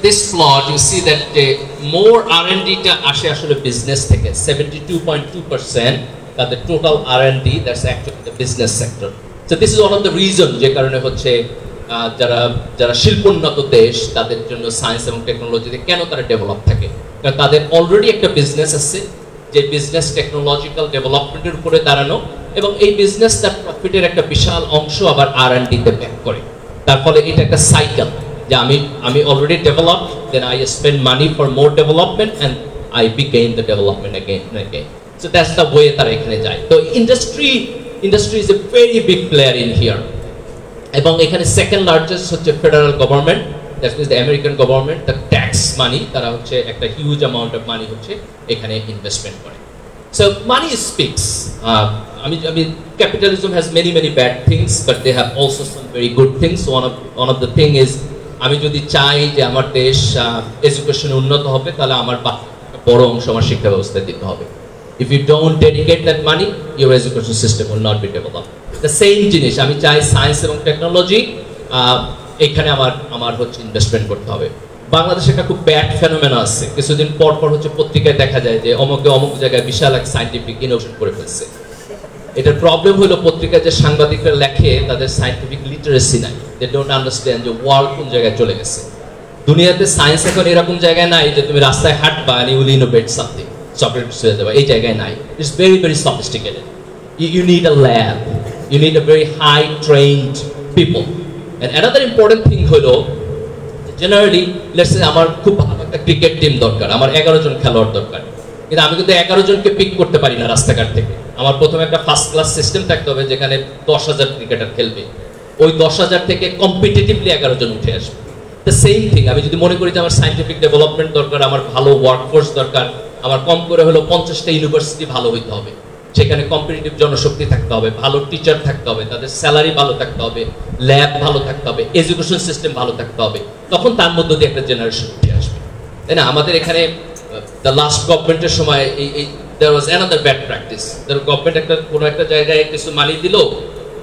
this plot, you see that the more R&D টা আসে আসলে বিজনেস থেকে, 72.2% তাদের total R&D, that's actually the business sector. So this is one of the reason যে কারণে হচ্ছে যারা শিল্পোন্নত দেশ তাদের জন্য সায়েন্স এবং টেকনোলজিতে কেন তারা ডেভেলপ থাকে, কারণ তাদের অলরেডি একটা বিজনেস আছে, যে বিজনেস টেকনোলজিক্যাল ডেভেলপমেন্টের উপরে দাঁড়ানো, এবং এই বিজনেস তার প্রফিটের একটা বিশাল অংশ আবার R&D তে ব্যাক করে। তার ফলে এটা একটা সাইকেল, যে আমি already develop, then I spend money for more development and I begin the development again and again. So that's the way তারা এখানে যায়। তো industry is a very big player in here, এবং এখানে সেকেন্ড লার্জেস্ট হচ্ছে federal government, that means the American government, the tax money, তারা হচ্ছে একটা হিউজ অ্যামাউন্ট অফ মানি হচ্ছে এখানে ইনভেস্টমেন্ট করে। So money speaks. I mean, capitalism has many bad things, but they have also some very good things. So one of the thing is, আমি যদি চাই যে আমার দেশ এডুকেশনে উন্নত হবে, তাহলে আমার বড় অংশ আমার শিক্ষা ব্যবস্থায় দিতে হবে। If you don't dedicate that money, your education system will not be developed. The same জিনিস, আমি চাই সায়েন্স এবং টেকনোলজি, এখানে আমার হচ্ছে ইনভেস্টমেন্ট করতে হবে। বাংলাদেশে একটা খুব ব্যাড ফেনোমেনা আছে, কিছুদিন পর হচ্ছে পত্রিকায় দেখা যায় যে অমুক জায়গায় বিশাল এক সায়েন্টিফিক ইনোভেশন করে ফেলছে। এটার প্রবলেম হলো পত্রিকায় যে সাংবাদিকরা লেখে তাদের সায়েন্টিফিক লিটারেসি নাই, দে ডোন্ট আন্ডারস্ট্যান্ড যে ওয়ার্ল্ড কোন জায়গায় চলে গেছে। দুনিয়াতে সায়েন্স এখন এরকম জায়গায় নাই যে তুমি রাস্তায় হাঁটবা and you will innovate something, chocolate হয়ে যাবে, এই জায়গায় নাই। It's very sophisticated. You need a lab, you need a very high trained people. And another important thing হলো জেনারেলি লেটস সে আমার খুব ভালো একটা ক্রিকেট টিম দরকার, আমার 11 জন খেলোয়াড় দরকার, কিন্তু আমি কিন্তু 11 জনকে পিক করতে পারি না রাস্তাঘাট থেকে। আমার প্রথমে একটা ফার্স্ট ক্লাস সিস্টেম থাকতে হবে যেখানে 10,000 ক্রিকেটার খেলবে, ওই 10,000 থেকে কম্পিটিটিভলি 11 জন উঠে আসবে। দ্য সেম থিং, আমি যদি মনে করি যে আমার সায়েন্টিফিক ডেভেলপমেন্ট দরকার, আমার ভালো ওয়ার্কফোর্স দরকার, আমার কম করে হলো 50টা ইউনিভার্সিটি ভালো হইতে হবে, সেখানে কম্পিটিটিভ জনশক্তি থাকতে হবে, ভালো টিচার থাকতে হবে, তাদের স্যালারি ভালো থাকতে হবে, ল্যাব ভালো থাকতে হবে, এডুকেশন সিস্টেম ভালো থাকতে হবে, তখন তার মধ্য দিয়ে একটা জেনারেশন উঠে আসবে, তাই না? আমাদের এখানে দ্য লাস্ট গভর্নমেন্টের সময় এই there was another bad practice. The government কোনো একটা জায়গায় কিছু মানি দিল,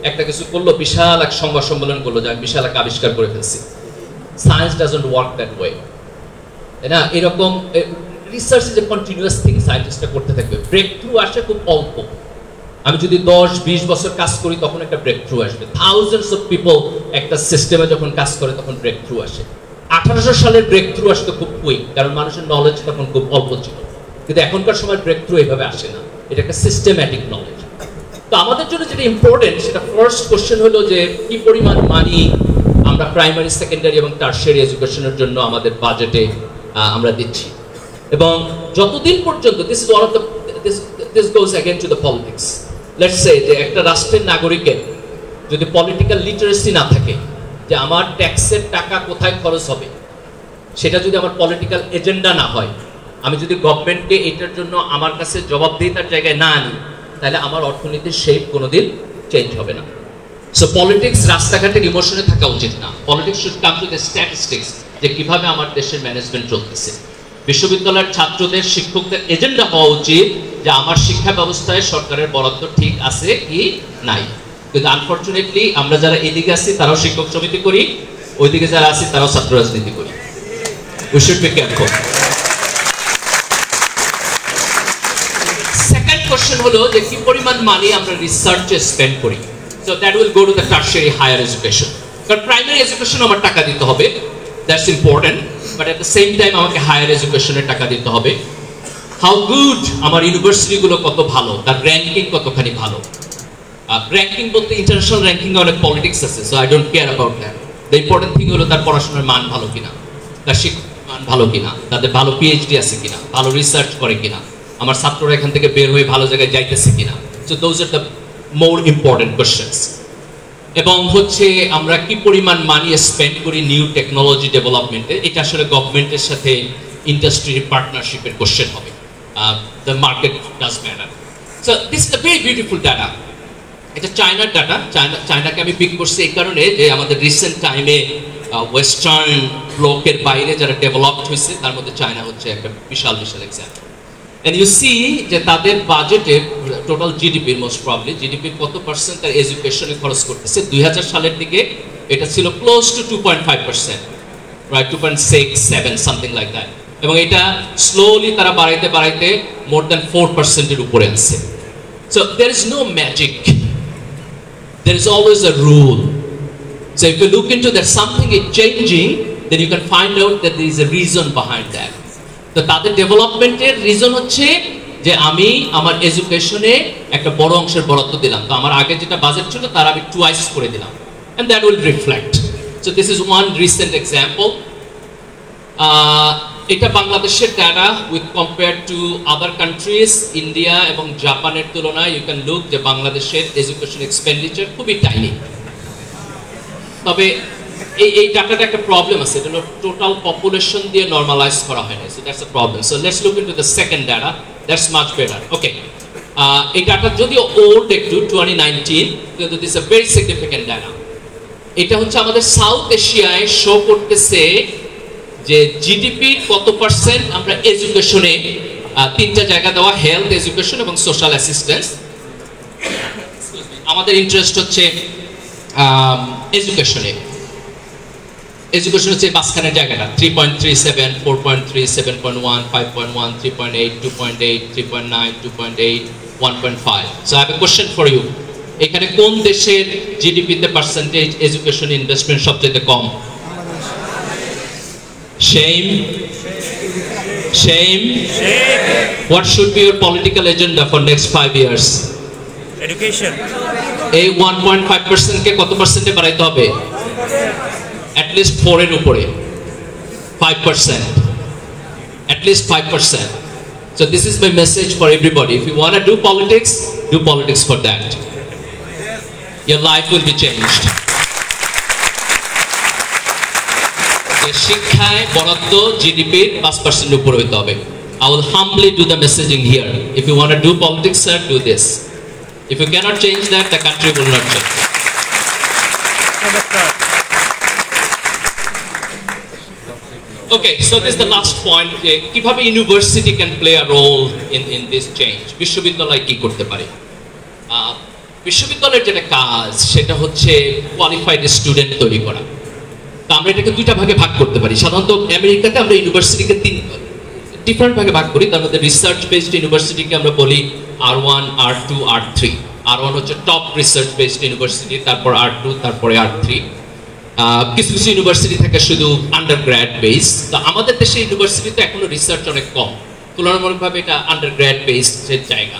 একটা কিছু করলো, বিশাল এক সংবাদ সম্মেলন করলো যে আমি বিশাল এক আবিষ্কার করে ফেলছি। Science doesn't work that way, তাই না? এরকম research is a continuous thing, সায়েন্টিস্টরা করতে থাকবে। ব্রেক থ্রু আসে খুব অল্প, আমি যদি 10-20 বছর কাজ করি তখন একটা ব্রেক থ্রু আসবে। থাউজেন্ডস অফ পিপল একটা সিস্টেমে যখন কাজ করে তখন ব্রেক থ্রু আসে। 1800 সালের ব্রেক থ্রু আসতে খুব কুইক, কারণ মানুষের নলেজ তখন খুব অল্প ছিল, কিন্তু এখনকার সময় ব্রেক থ্রু এইভাবে আসে না, এটা একটা সিস্টেম্যাটিক নলেজ। তো আমাদের জন্য যেটা ইম্পর্টেন্ট, সেটা ফার্স্ট কোশ্চেন হলো যে কি পরিমাণ মানি আমরা প্রাইমারি, সেকেন্ডারি এবং টারশিয়ারি এডুকেশনের জন্য আমাদের বাজেটে আমরা দিচ্ছি, এবং যতদিন পর্যন্ত this goes again to the politics. Let's say যে একটা রাষ্ট্রের নাগরিকের যদি পলিটিক্যাল লিটারেসি না থাকে, যে আমার ট্যাক্সের টাকা কোথায় খরচ হবে সেটা যদি আমার পলিটিক্যাল এজেন্ডা না হয়, আমি যদি গভর্নমেন্টকে এটার জন্য আমার কাছে জবাবদিহিতার জায়গায় না আনি, তাহলে আমার অর্থনীতির শেপ কোনোদিন চেঞ্জ হবে না। সো পলিটিক্স রাস্তাঘাটের ইমোশনে থাকা উচিত না, politics should come to the statistics, যে কিভাবে আমার দেশের ম্যানেজমেন্ট চলতেছে। বিশ্ববিদ্যালয়ের ছাত্রদের, শিক্ষকদের এজেন্ডা হওয়া উচিত যে আমার শিক্ষা ব্যবস্থায় সরকারের বরাদ্দ ঠিক আছে কি নাই, কিন্তু আনফরচুনেটলি আমরা যারা এদিকে আছি তারাও শিক্ষক সমিতি করি, ওইদিকে যারা আছি তারাও ছাত্র রাজনীতি করি। We should be careful. Second question হলো যে কি পরিমাণ মানি আমরা রিসার্চে স্পেন্ড করি। So that will go to the tertiary higher education. কারণ প্রাইমারি এডুকেশন আমার টাকা দিতে হবে, that's important, but at the same time আমাকে হায়ার এডুকেশনের টাকা দিতে হবে। হাউ গুড আমার ইউনিভার্সিটিগুলো কত ভালো, তার র্যাঙ্কিং কতখানি ভালো। র্যাঙ্কিং বলতে ইন্টারন্যাশনাল র্যাঙ্কিং অনেক পলিটিক্স আছে, so I don't care about that. The important thing হলো তার পড়াশোনার মান ভালো কিনা, তার শিক্ষার মান ভালো কিনা, তাদের ভালো পিএইচডি আছে কিনা, ভালো রিসার্চ করে কিনা, আমার ছাত্ররা এখান থেকে বের হয়ে ভালো জায়গায় যাইতেছে কিনা। So those are the more important questions. এবং হচ্ছে আমরা কি পরিমাণ মানি স্পেন্ড করি নিউ টেকনোলজি ডেভেলপমেন্টে, এটা আসলে গভর্নমেন্টের সাথে ইন্ডাস্ট্রির পার্টনারশিপের কোশ্চেন হবে। The market does matter. So this is a very beautiful data. এটা চায়নার ডাটা। চায়নাকে আমি পিক করছি এই কারণে যে আমাদের রিসেন্ট টাইমে ওয়েস্টার্ন ব্লকের বাইরে যারা ডেভেলপড হয়েছে তার মধ্যে চায়না হচ্ছে একটা বিশাল বিশাল এক্সাম্পল। এন্ড ইউ সি যে তাদের বাজেটে টোটাল জিডিপির মোস্ট প্রবলি জিডিপির কত পার্সেন্ট তার এডুকেশনে খরচ করতেছে। 2000 সালের দিকে এটা ছিল close two 2.5%, right, 2.67 something like that. এবং এটা স্লোলি তারা বাড়াইতে বাড়াইতে মোর দ্যান 4%-এর উপরে আছে। So there is no magic, there is always a rule. So if you look into that something is changing, then you can find out that there is a reason behind that. তো তাদের ডেভেলপমেন্টের রিজন হচ্ছে যে আমি আমার এডুকেশনে একটা বড় অংশের বরাদ্দ দিলাম, তো আমার আগে যেটা বাজেট ছিল তার আমি টুয়াইস করে দিলাম, and that will reflect. So this is one recent example. এটা বাংলাদেশের data with compare to other countries, India এবং জাপানের তুলনায় ইউ ক্যান লুক যে বাংলাদেশের এডুকেশন এক্সপেন্ডিচার খুবই টাইনি। তবে এই ডাটাটা একটা প্রবলেম আছে, এটা হলো টোটাল পপুলেশন দিয়ে নরমালাইজ করা হয় না, so that's a problem. So let's look into the second data, that's much better. Okay, এই ডাটা যদিও ওল্ড একটু 2019, কিন্তু this a very significant data. এটা হচ্ছে আমাদের সাউথ এশিয়ায় শো করতেছে যে জিডিপির কত পার্সেন্ট আমরা এডুকেশনে, তিনটা জায়গা দেওয়া, হেলথ, এডুকেশন এবং সোশ্যাল অ্যাসিস্ট্যান্স। আমাদের ইন্টারেস্ট হচ্ছে এডুকেশনে। এডুকেশন হচ্ছে মাঝখানের জায়গাটা 3.37, 4.3, 7.1, 5.1, 3.8, 2.8, 3.9, 2.8, 1.5. So I have a question for you. এখানে কোন দেশের জিডিপিতে পার্সেন্টেজ এডুকেশন ইনভেস্টমেন্ট সবচেয়ে কম? Shame. Shame. What should be your political agenda for next 5 years? Education. এই 1.5% কে কত পার্সেন্টে বাড়াইতে হবে? At least 4 এর উপরে, 5%, at least 5%. So this is my message for everybody. If you want to do politics for that. Your life will be changed. শিক্ষায় বরাদ্দ জিডিপির 5% উপরে হইতে হবে। I will humbly do the messaging here. If you want to do politics, sir, do this. If you cannot change that, the country will not change. Okay, so this is the last point. কিভাবে university can play a role in this change? বিশ্ববিদ্যালয় কি করতে পারে? বিশ্ববিদ্যালয়ের যেটা কাজ সেটা হচ্ছে কোয়ালিফাইড স্টুডেন্ট তৈরি করা। তো আমরা এটাকে দুইটা ভাগে ভাগ করতে পারি। সাধারণত আমেরিকাতে আমরা ইউনিভার্সিটিকে তিন ডিফারেন্ট ভাগে ভাগ করি। তার মধ্যে রিসার্চ বেসড ইউনিভার্সিটিকে আমরা বলি R1, R2, R3। R1 হচ্ছে টপ রিসার্চ বেসড ইউনিভার্সিটি, তারপর R2, তারপরে R3। কিছু কিছু ইউনিভার্সিটি থাকে শুধু আন্ডারগ্র্যাড বেস। তো আমাদের দেশে ইউনিভার্সিটিতে এখনো রিসার্চ অনেক কম, তুলনামূলকভাবে এটা আন্ডারগ্র্যাড বেসড জায়গা।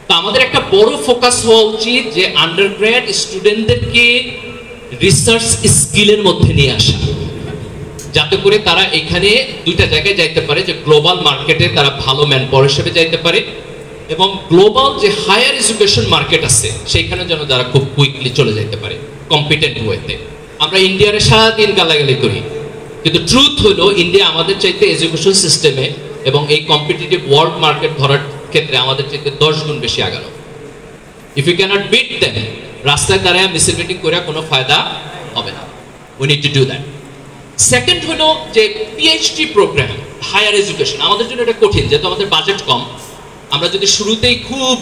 তো আমাদের একটা বড় ফোকাস হওয়া উচিত যে আন্ডারগ্র্যাড স্টুডেন্টদেরকে রিসার্চ স্কিলের মধ্যে নিয়ে আসা, যাতে করে তারা এখানে দুইটা জায়গায় যাইতে পারে, যে গ্লোবাল মার্কেটে তারা ভালো ম্যান পাওয়ার হিসেবে যাইতে পারে, এবং গ্লোবাল যে হায়ার এডুকেশন মার্কেট আছে সেইখানে যেন তারা খুব কুইকলি চলে যাইতে পারে কম্পিটেন্ট ওয়েতে। আমরা ইন্ডিয়ার সারাদিন গালাগালি করি, কিন্তু ট্রুথ হলো ইন্ডিয়া আমাদের চাইতে এডুকেশন সিস্টেমে এবং এই কম্পিটিটিভ ওয়ার্ল্ড মার্কেট ধরার ক্ষেত্রে আমাদের চাইতে 10 গুণ বেশি আগানো। If you can't beat them, রাস্তায় দাঁড়ায় মিছিল মিটিং করে কোনো ফায়দা হবে না। We need to do that. Second হলো যে পিএইচডি প্রোগ্রাম, হায়ার এডুকেশন। আমাদের জন্য এটা কঠিন, যেহেতু আমাদের বাজেট কম। আমরা যদি শুরুতেই খুব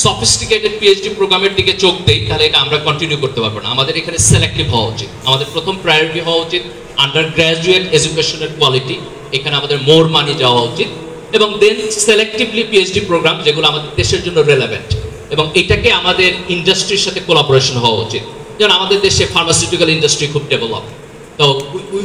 সফিস্টিকেটেড পিএইচডি প্রোগ্রামের দিকে চোখ দেই, তাহলে এটা আমরা কন্টিনিউ করতে পারবো না। আমাদের এখানে সিলেক্টিভ হওয়া উচিত। আমাদের প্রথম প্রায়োরিটি হওয়া উচিত আন্ডার গ্র্যাজুয়েট এডুকেশনের কোয়ালিটি, এখানে আমাদের মোর মানি যাওয়া উচিত, এবং দেন সিলেক্টিভলি পিএইচডি প্রোগ্রাম যেগুলো আমাদের দেশের জন্য রেলেভেন্ট, এবং এটাকে আমাদের ইন্ডাস্ট্রির সাথে কোলাবোরেশন হওয়া উচিত। যেমন আমাদের দেশে ফার্মাসিউটিক্যাল ইন্ডাস্ট্রি খুব ডেভেলপ, তো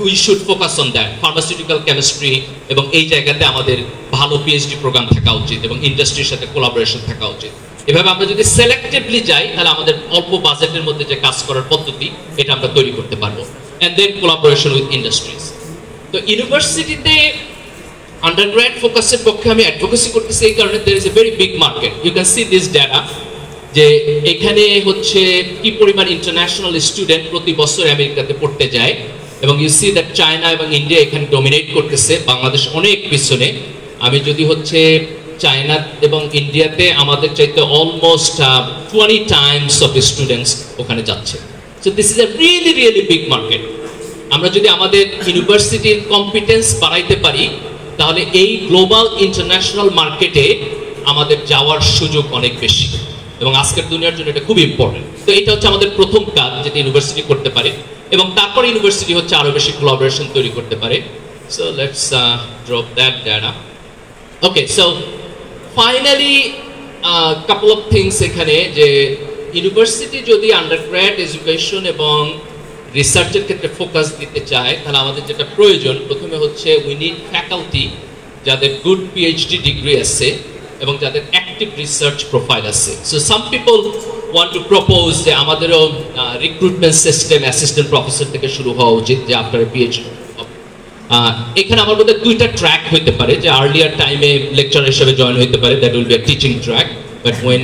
we should focus on that, pharmaceutical chemistry, এবং এই জায়গাতে আমাদের ভালো পিএইচডি প্রোগ্রাম থাকা উচিত এবং ইন্ডাস্ট্রির সাথে কোলাবোরেশন থাকা উচিত। এভাবে আমরা যদি সিলেক্টিভলি যাই, তাহলে আমাদের অল্প বাজেটের মধ্যে যে কাজ করার পদ্ধতি, এটা আমরা তৈরি করতে পারবো, and then collaboration with industries. তো ইউনিভার্সিটিতে আন্ডারগ্র্যাড ফোকাসের পক্ষে আমি অ্যাডভোকেসি করতেছি এই কারণে, there is a very big market. You can see this data, যে এখানে হচ্ছে কি পরিমাণ ইন্টারন্যাশনাল স্টুডেন্ট প্রতি বছর আমেরিকাতে পড়তে যায়, এবং ইউ সি দ্যাট চায়না এবং ইন্ডিয়া এখানে ডমিনেট করতেছে, বাংলাদেশ অনেক পিছনে। আমি যদি হচ্ছে চায়না এবং ইন্ডিয়াতে আমাদের চাইতে অলমোস্ট 20 টাইমস অফ স্টুডেন্টস ওখানে যাচ্ছে। So this is a really really big market. আমরা যদি আমাদের ইউনিভার্সিটির কম্পিটেন্স বাড়াইতে পারি, তাহলে এই গ্লোবাল ইন্টারন্যাশনাল মার্কেটে আমাদের যাওয়ার সুযোগ অনেক বেশি, এবং আজকের দুনিয়ার জন্য এটা খুব ইম্পর্টেন্ট। তো এটা হচ্ছে আমাদের প্রথম কাজ, যেটা ইউনিভার্সিটি করতে পারে, এবং তারপর ইউনিভার্সিটি হচ্ছে আরো বেশি কোলাবোরেশন তৈরি করতে পারে। So let's drop that data. Okay, so finally couple of things এখানে, যে ইউনিভার্সিটি যদি আন্ডারগ্র্যাড এডুকেশন এবং রিসার্চের ক্ষেত্রে ফোকাস দিতে চায়, তাহলে আমাদের যেটা প্রয়োজন প্রথমে হচ্ছে উই নিড ফ্যাকাল্টি যাদের গুড পিএইচডি ডিগ্রি আছে এবং যাদের অ্যাক্টিভ রিসার্চ প্রোফাইল আছে। So some people want to propose যে আমাদেরও রিক্রুটমেন্ট সিস্টেম অ্যাসিস্ট্যান্ট প্রফেসর থেকে শুরু হওয়া উচিত, যে আপনার পিএইচডি। এখানে আমার মধ্যে দুইটা ট্র্যাক হইতে পারে, যে আর্লিয়ার টাইমে লেকচার হিসেবে জয়েন হইতে পারে, that will be a teaching track, but when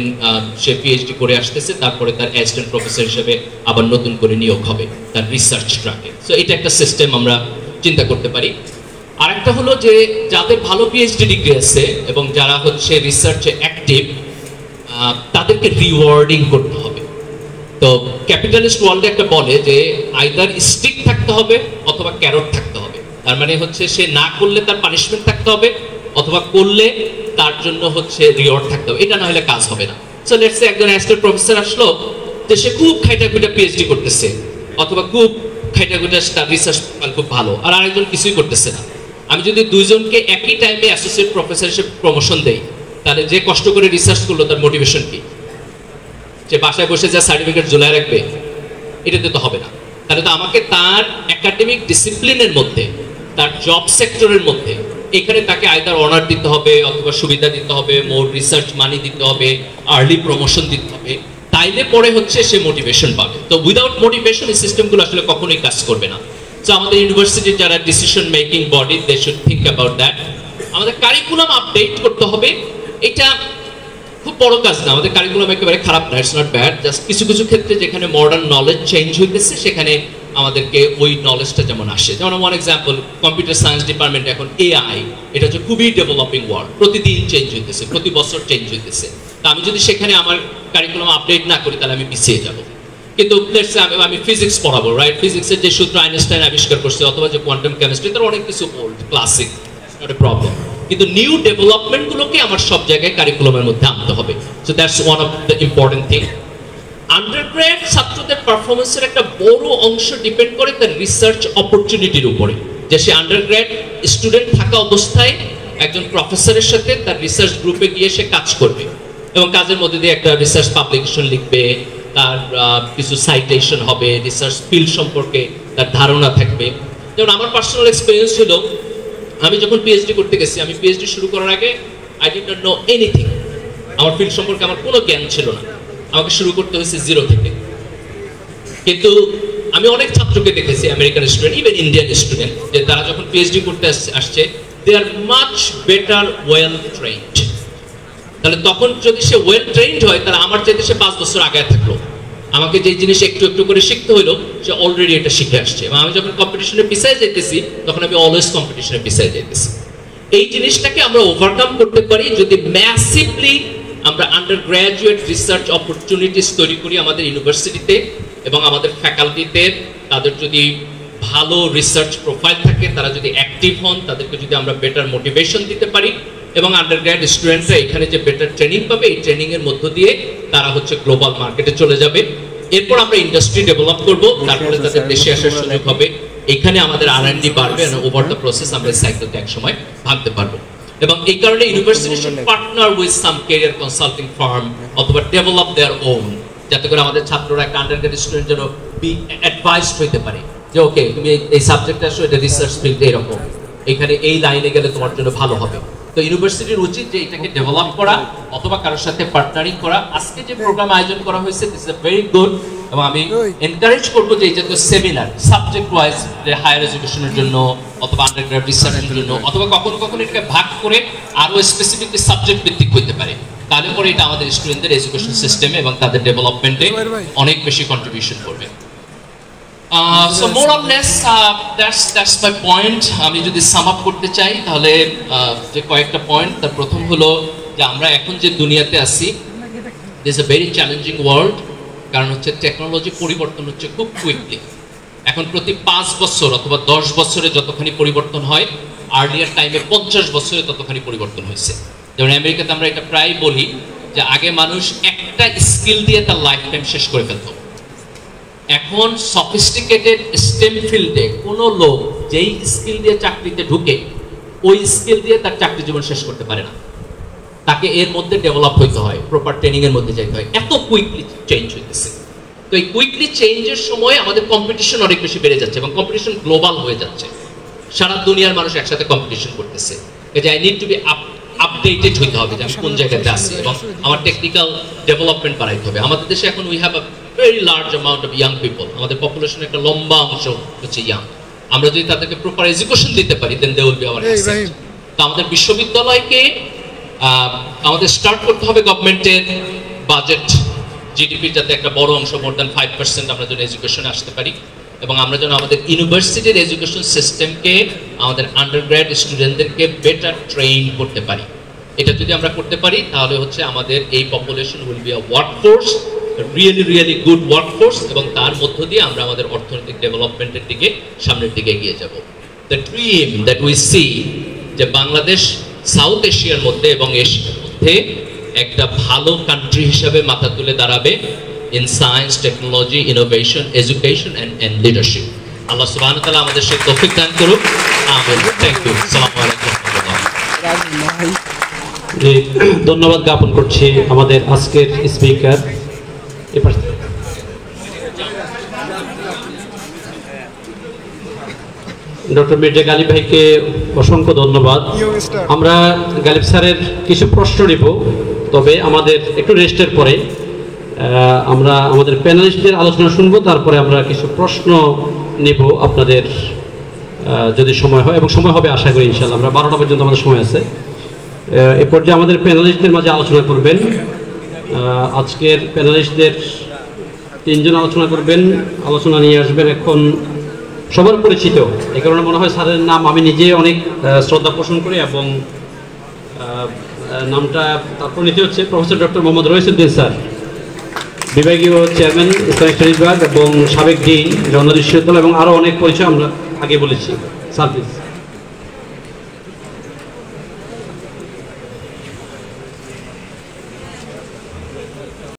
সে পিএইচডি করে আসতেছে, তারপরে তার অ্যাসিস্ট্যান্ট প্রফেসর হিসেবে আবার নতুন করে নিয়োগ হবে তার রিসার্চ ট্র্যাকে। সো এটা একটা সিস্টেম আমরা চিন্তা করতে পারি। আরেকটা হলো যে যাদের ভালো পিএইচডি ডিগ্রি আছে এবং যারা হচ্ছে রিসার্চে অ্যাক্টিভ, তাদেরকে রিওয়ার্ডিং করতে হবে। তো ক্যাপিটালিস্ট ওয়ার্ল্ডে একটা বলে যে আইদার স্টিক থাকতে হবে অথবা ক্যারট থাকতে হবে। তার মানে হচ্ছে সে না করলে তার পানিশমেন্ট থাকতে হবে, অথবা করলে তার জন্য হচ্ছে রিওয়ার্ড থাকতে হবে। এটা না হলে কাজ হবে না। সো লেটস সে একজন অ্যাসিস্ট্যান্ট প্রফেসর আসলো, যে সে খুব খাইটাখুইটা পিএইচডি করতেছে, অথবা খুব খাইটাখুইটা তার রিসার্চ খুব ভালো, আর আরেকজন কিছুই করতেছে না। আমি যদি দুইজনকে একই টাইমে অ্যাসোসিয়েট প্রফেসর হিসেবে প্রমোশন দেই, তাহলে যে কষ্ট করে রিসার্চ করলো তার মোটিভেশন কি? যে বাসায় বসে যা সার্টিফিকেট ঝুলায় রাখবে, এটাতে তো হবে না। তাহলে তো আমাকে তার একাডেমিক ডিসিপ্লিনের মধ্যে, তার জব সেক্টরের মধ্যে, এখানে তাকে আইদার অনার দিতে হবে, অথবা সুবিধা দিতে হবে, মোর রিসার্চ মানি দিতে হবে, আর্লি প্রমোশন দিতে হবে, তাইলে পরে হচ্ছে সে মোটিভেশন পাবে। তো উইদাউট মোটিভেশন এই সিস্টেমগুলো আসলে কখনোই কাজ করবে না। সো আমাদের ইউনিভার্সিটির যারা decision making body, they should think about that. আমাদের কারিকুলাম আপডেট করতে হবে। এটা খুব বড় কাজ না, আমাদের কারিকুলাম একেবারে খারাপ না, ইটস নট ব্যাড। জাস্ট কিছু কিছু ক্ষেত্রে যেখানে মডার্ন নলেজ চেঞ্জ হইতেছে, সেখানে আমাদেরকে ওই নলেজটা যেমন আসে। যেমন one example, computer science department এখন এআই, এটা হচ্ছে খুবই ডেভেলপিং ওয়ার্ল্ড, প্রতিদিন চেঞ্জ হইতেছে, প্রতি বছর চেঞ্জ হইতেছে। তা আমি যদি সেখানে আমার কারিকুলাম আপডেট না করি, তাহলে আমি পিছিয়ে যাব। কিন্তু আমি ফিজিক্স পড়াবো, রাইট? ফিজিক্সের যে সূত্র আইনস্টাইন আবিষ্কার করছে, অথবা যে কোয়ান্টাম কেমিস্ট্রি, তার অনেক কিছু old classic, not a problem. কিন্তু নিউ ডেভেলপমেন্টগুলোকে আমার সব জায়গায় কারিকুলামের মধ্যে আনতে হবে। So that's one of the important thing. Undergrad ছাত্রদের পারফরমেন্সের একটা বড় অংশ ডিপেন্ড করে তার রিসার্চ অপরচুনিটির উপরে, যে সে আন্ডারগ্রেড স্টুডেন্ট থাকা অবস্থায় একজন প্রফেসরের সাথে তার রিসার্চ গ্রুপে গিয়ে সে কাজ করবে, এবং কাজের মধ্যে দিয়ে একটা রিসার্চ পাবলিকেশন লিখবে, তার কিছু সাইটেশন হবে, রিসার্চ ফিল্ড সম্পর্কে তার ধারণা থাকবে। যেমন আমার পার্সোনাল এক্সপিরিয়েন্স ছিল, আমি যখন পিএইচডি করতে গেছি, আমি পিএইচডি শুরু করার আগে I did not know anything. আমার ফিল্ড সম্পর্কে আমার কোনো জ্ঞান ছিল না, আমাকে শুরু করতে হয়েছে জিরো থেকে। কিন্তু আমি অনেক ছাত্রকে দেখেছি, American student, even Indian student, যে তারা যখন পিএইচডি করতে আসছে, they are much better well trained. তাহলে তখন যদি সে ওয়েল ট্রেইনড হয়, তাহলে আমার চাইতে সে 5 বছর আগে থাকলো। আমাকে যে জিনিস একটু একটু করে শিখতে হইলো, সে অলরেডি এটা শিখে আসছে। এবং আমি যখন কম্পিটিশনে পিছিয়ে যেতেছি, তখন আমি অলওয়েজ কম্পিটিশনে পিছিয়ে যেতেছি। এই জিনিসটাকে আমরা ওভারকাম করতে পারি যদি ম্যাসিভলি আমরা আন্ডার গ্র্যাজুয়েট রিসার্চ অপরচুনিটিস তৈরি করি আমাদের ইউনিভার্সিটিতে, এবং আমাদের ফ্যাকাল্টিতে তাদের যদি ভালো রিসার্চ প্রোফাইল থাকে, তারা যদি অ্যাক্টিভ হন, তাদেরকে যদি আমরা বেটার মোটিভেশন দিতে পারি, এবং আন্ডারগ্র্যাড স্টুডেন্টরা এখানে যে বেটার ট্রেনিং পাবে, এই ট্রেনিং এর মধ্য দিয়ে তারা হচ্ছে গ্লোবাল মার্কেটে চলে যাবে। এরপর আমরা ইন্ডাস্ট্রি ডেভেলপ করব, তারপরে তাদের দেশে আসার সুযোগ হবে। এখানে আমাদের R&D বাড়বে, ওভার দ্য প্রসেস আমরা সাইকেলটা এক সময় ভাবতে পারবো। এবং এই কারণে university should partner with some career consulting farm অথবা ডেভেলপ দেয়ার ওন, যাতে করে আমাদের ছাত্ররা একটা আন্ডারগ্রেড স্টুডেন্ট যেন বি অ্যাডভাইসড হইতে পারে যে ওকে তুমি এই সাবজেক্টে আসো, এটা রিসার্চ ফিল্ড এরকম, এখানে এই লাইনে গেলে তোমার জন্য ভালো হবে। তো ইউনিভার্সিটির উচিত যে এটাকে ডেভেলপ করা অথবা কারোর সাথে পার্টনারিং করা। আজকে যে প্রোগ্রাম আয়োজন করা হয়েছে দিস ইজ ভেরি গুড, এবং আমি এনকারেজ করবো যে এই জাতীয় সেমিনার সাবজেক্ট ওয়াইজ হায়ার এডুকেশনের জন্য অথবা আন্ডারগ্রেড রিসার্চের জন্য অথবা কখনো কখনো এটাকে ভাগ করে আরো স্পেসিফিকলি সাবজেক্ট ভিত্তিক হইতে পারে, তাহলে পরে এটা আমাদের স্টুডেন্টদের এডুকেশন সিস্টেমে এবং তাদের ডেভেলপমেন্টে অনেক বেশি কন্ট্রিবিউশন করবে। So more or less that's my point. আমি যদি সাম আপ করতে চাই তাহলে যে কয়েকটা পয়েন্ট, তার প্রথম হলো যে আমরা এখন যে দুনিয়াতে আছি, this a very challenging world, কারণ হচ্ছে টেকনোলজি পরিবর্তন হচ্ছে খুব কুইকলি। এখন প্রতি 5 বছর অথবা 10 বছরে যতখানি পরিবর্তন হয়, আর্লিয়ার টাইমে 50 বছরে ততখানি পরিবর্তন হয়েছে। যেমন আমেরিকাতে আমরা এটা প্রায় বলি যে আগে মানুষ একটা স্কিল দিয়ে তার লাইফ টাইম শেষ করে ফেলত। এখন সফিস্টিকেটেড স্টেম ফিল্ডে কোনো লোক যেই স্কিল দিয়ে চাকরিতে ঢুকে ওই স্কিল দিয়ে তার চাকরি জীবন শেষ করতে পারে না, তাকে এর মধ্যে ডেভেলপ হইতে হয়, প্রপার ট্রেনিং এর মধ্যে যেতে হয়। এত কুইকলি চেঞ্জ হইতেছে। তো এই কুইকলি চেঞ্জের সময় আমাদের কম্পিটিশন অনেক বেশি বেড়ে যাচ্ছে এবং কম্পিটিশন গ্লোবাল হয়ে যাচ্ছে। সারা দুনিয়ার মানুষ একসাথে কম্পিটিশন করতেছে। এই যে I need to B updated হইতে হবে যে আমি কোন জায়গাতে আছি এবং আমার টেকনিক্যাল ডেভেলপমেন্ট বাড়াইতে হবে। আমাদের দেশে এখন we have a very large amount of young people. আমাদের পপুলেশনের একটা লম্বা অংশ হচ্ছে ইয়াং। আমরা যদি তাদেরকে প্রপার এডুকেশন দিতে পারি then they will be our asset. তো আমাদের বিশ্ববিদ্যালয়কে আমাদের স্টার্ট করতে হবে গভর্নমেন্টের বাজেট, জিডিপির যাতে একটা বড় অংশ মোর দ্যান 5% আমরা যেন এডুকেশনে আসতে পারি, এবং আমরা যেন আমাদের ইউনিভার্সিটির এডুকেশন সিস্টেমকে আমাদের আন্ডারগ্র্যাড স্টুডেন্টদেরকে বেটার ট্রেন করতে পারি। এটা যদি আমরা করতে পারি তাহলে হচ্ছে আমাদের এই population will be a workforce, really good workforce, এবং তার মধ্য দিয়ে আমরা আমাদের অর্থনৈতিক ডেভেলপমেন্টের দিকে সামনের দিকে এগিয়ে যাব। The dream that we see যে বাংলাদেশ সাউথ এশিয়ার মধ্যে এবং এশিয়ার মধ্যে একটা ভালো কান্ট্রি হিসাবে মাথা তুলে দাঁড়াবে in science, technology, innovation, education and leadership. Allah subhanahu wa ta'ala আমাদের সেই তৌফিক দান করুক। আমিন। Thank you. আসসালামু আলাইকুম। ধন্যবাদ জ্ঞাপন করছি আমাদের আজকের স্পিকার ডক্টর মির্জা গালিব ভাইকে অসংখ্য ধন্যবাদ। আমরা গালিব স্যারের কিছু প্রশ্ন নিব, তবে আমাদের একটু রেস্টের পরে আমরা আমাদের প্যানেলিস্টদের আলোচনা শুনবো, তারপরে আমরা কিছু প্রশ্ন নেব আপনাদের যদি সময় হয়, এবং সময় হবে আশা করি ইনশাআল্লাহ। আমরা 12টা পর্যন্ত আমাদের সময় আছে। এ পর্যায়ে আমাদের প্যানেলিস্টদের মাঝে আলোচনা করবেন। আজকের প্যানেলিস্টদের 3 জন আলোচনা করবেন, আলোচনা নিয়ে আসবেন এখন সবার পরিচিত, এই কারণে মনে হয় স্যারের নাম আমি নিজে অনেক শ্রদ্ধা পোষণ করি, এবং নামটা তারপর নিতে হচ্ছে professor doctor Mohammad Raisuddin sir, বিভাগীয় চেয়ারম্যান ইসলামিক স্টাডিজ বিভাগ এবং সাবেক ডিন জগন্নাথ বিশ্ববিদ্যালয়, এবং আরও অনেক পরিচয় আমরা আগে বলেছি। Sir please.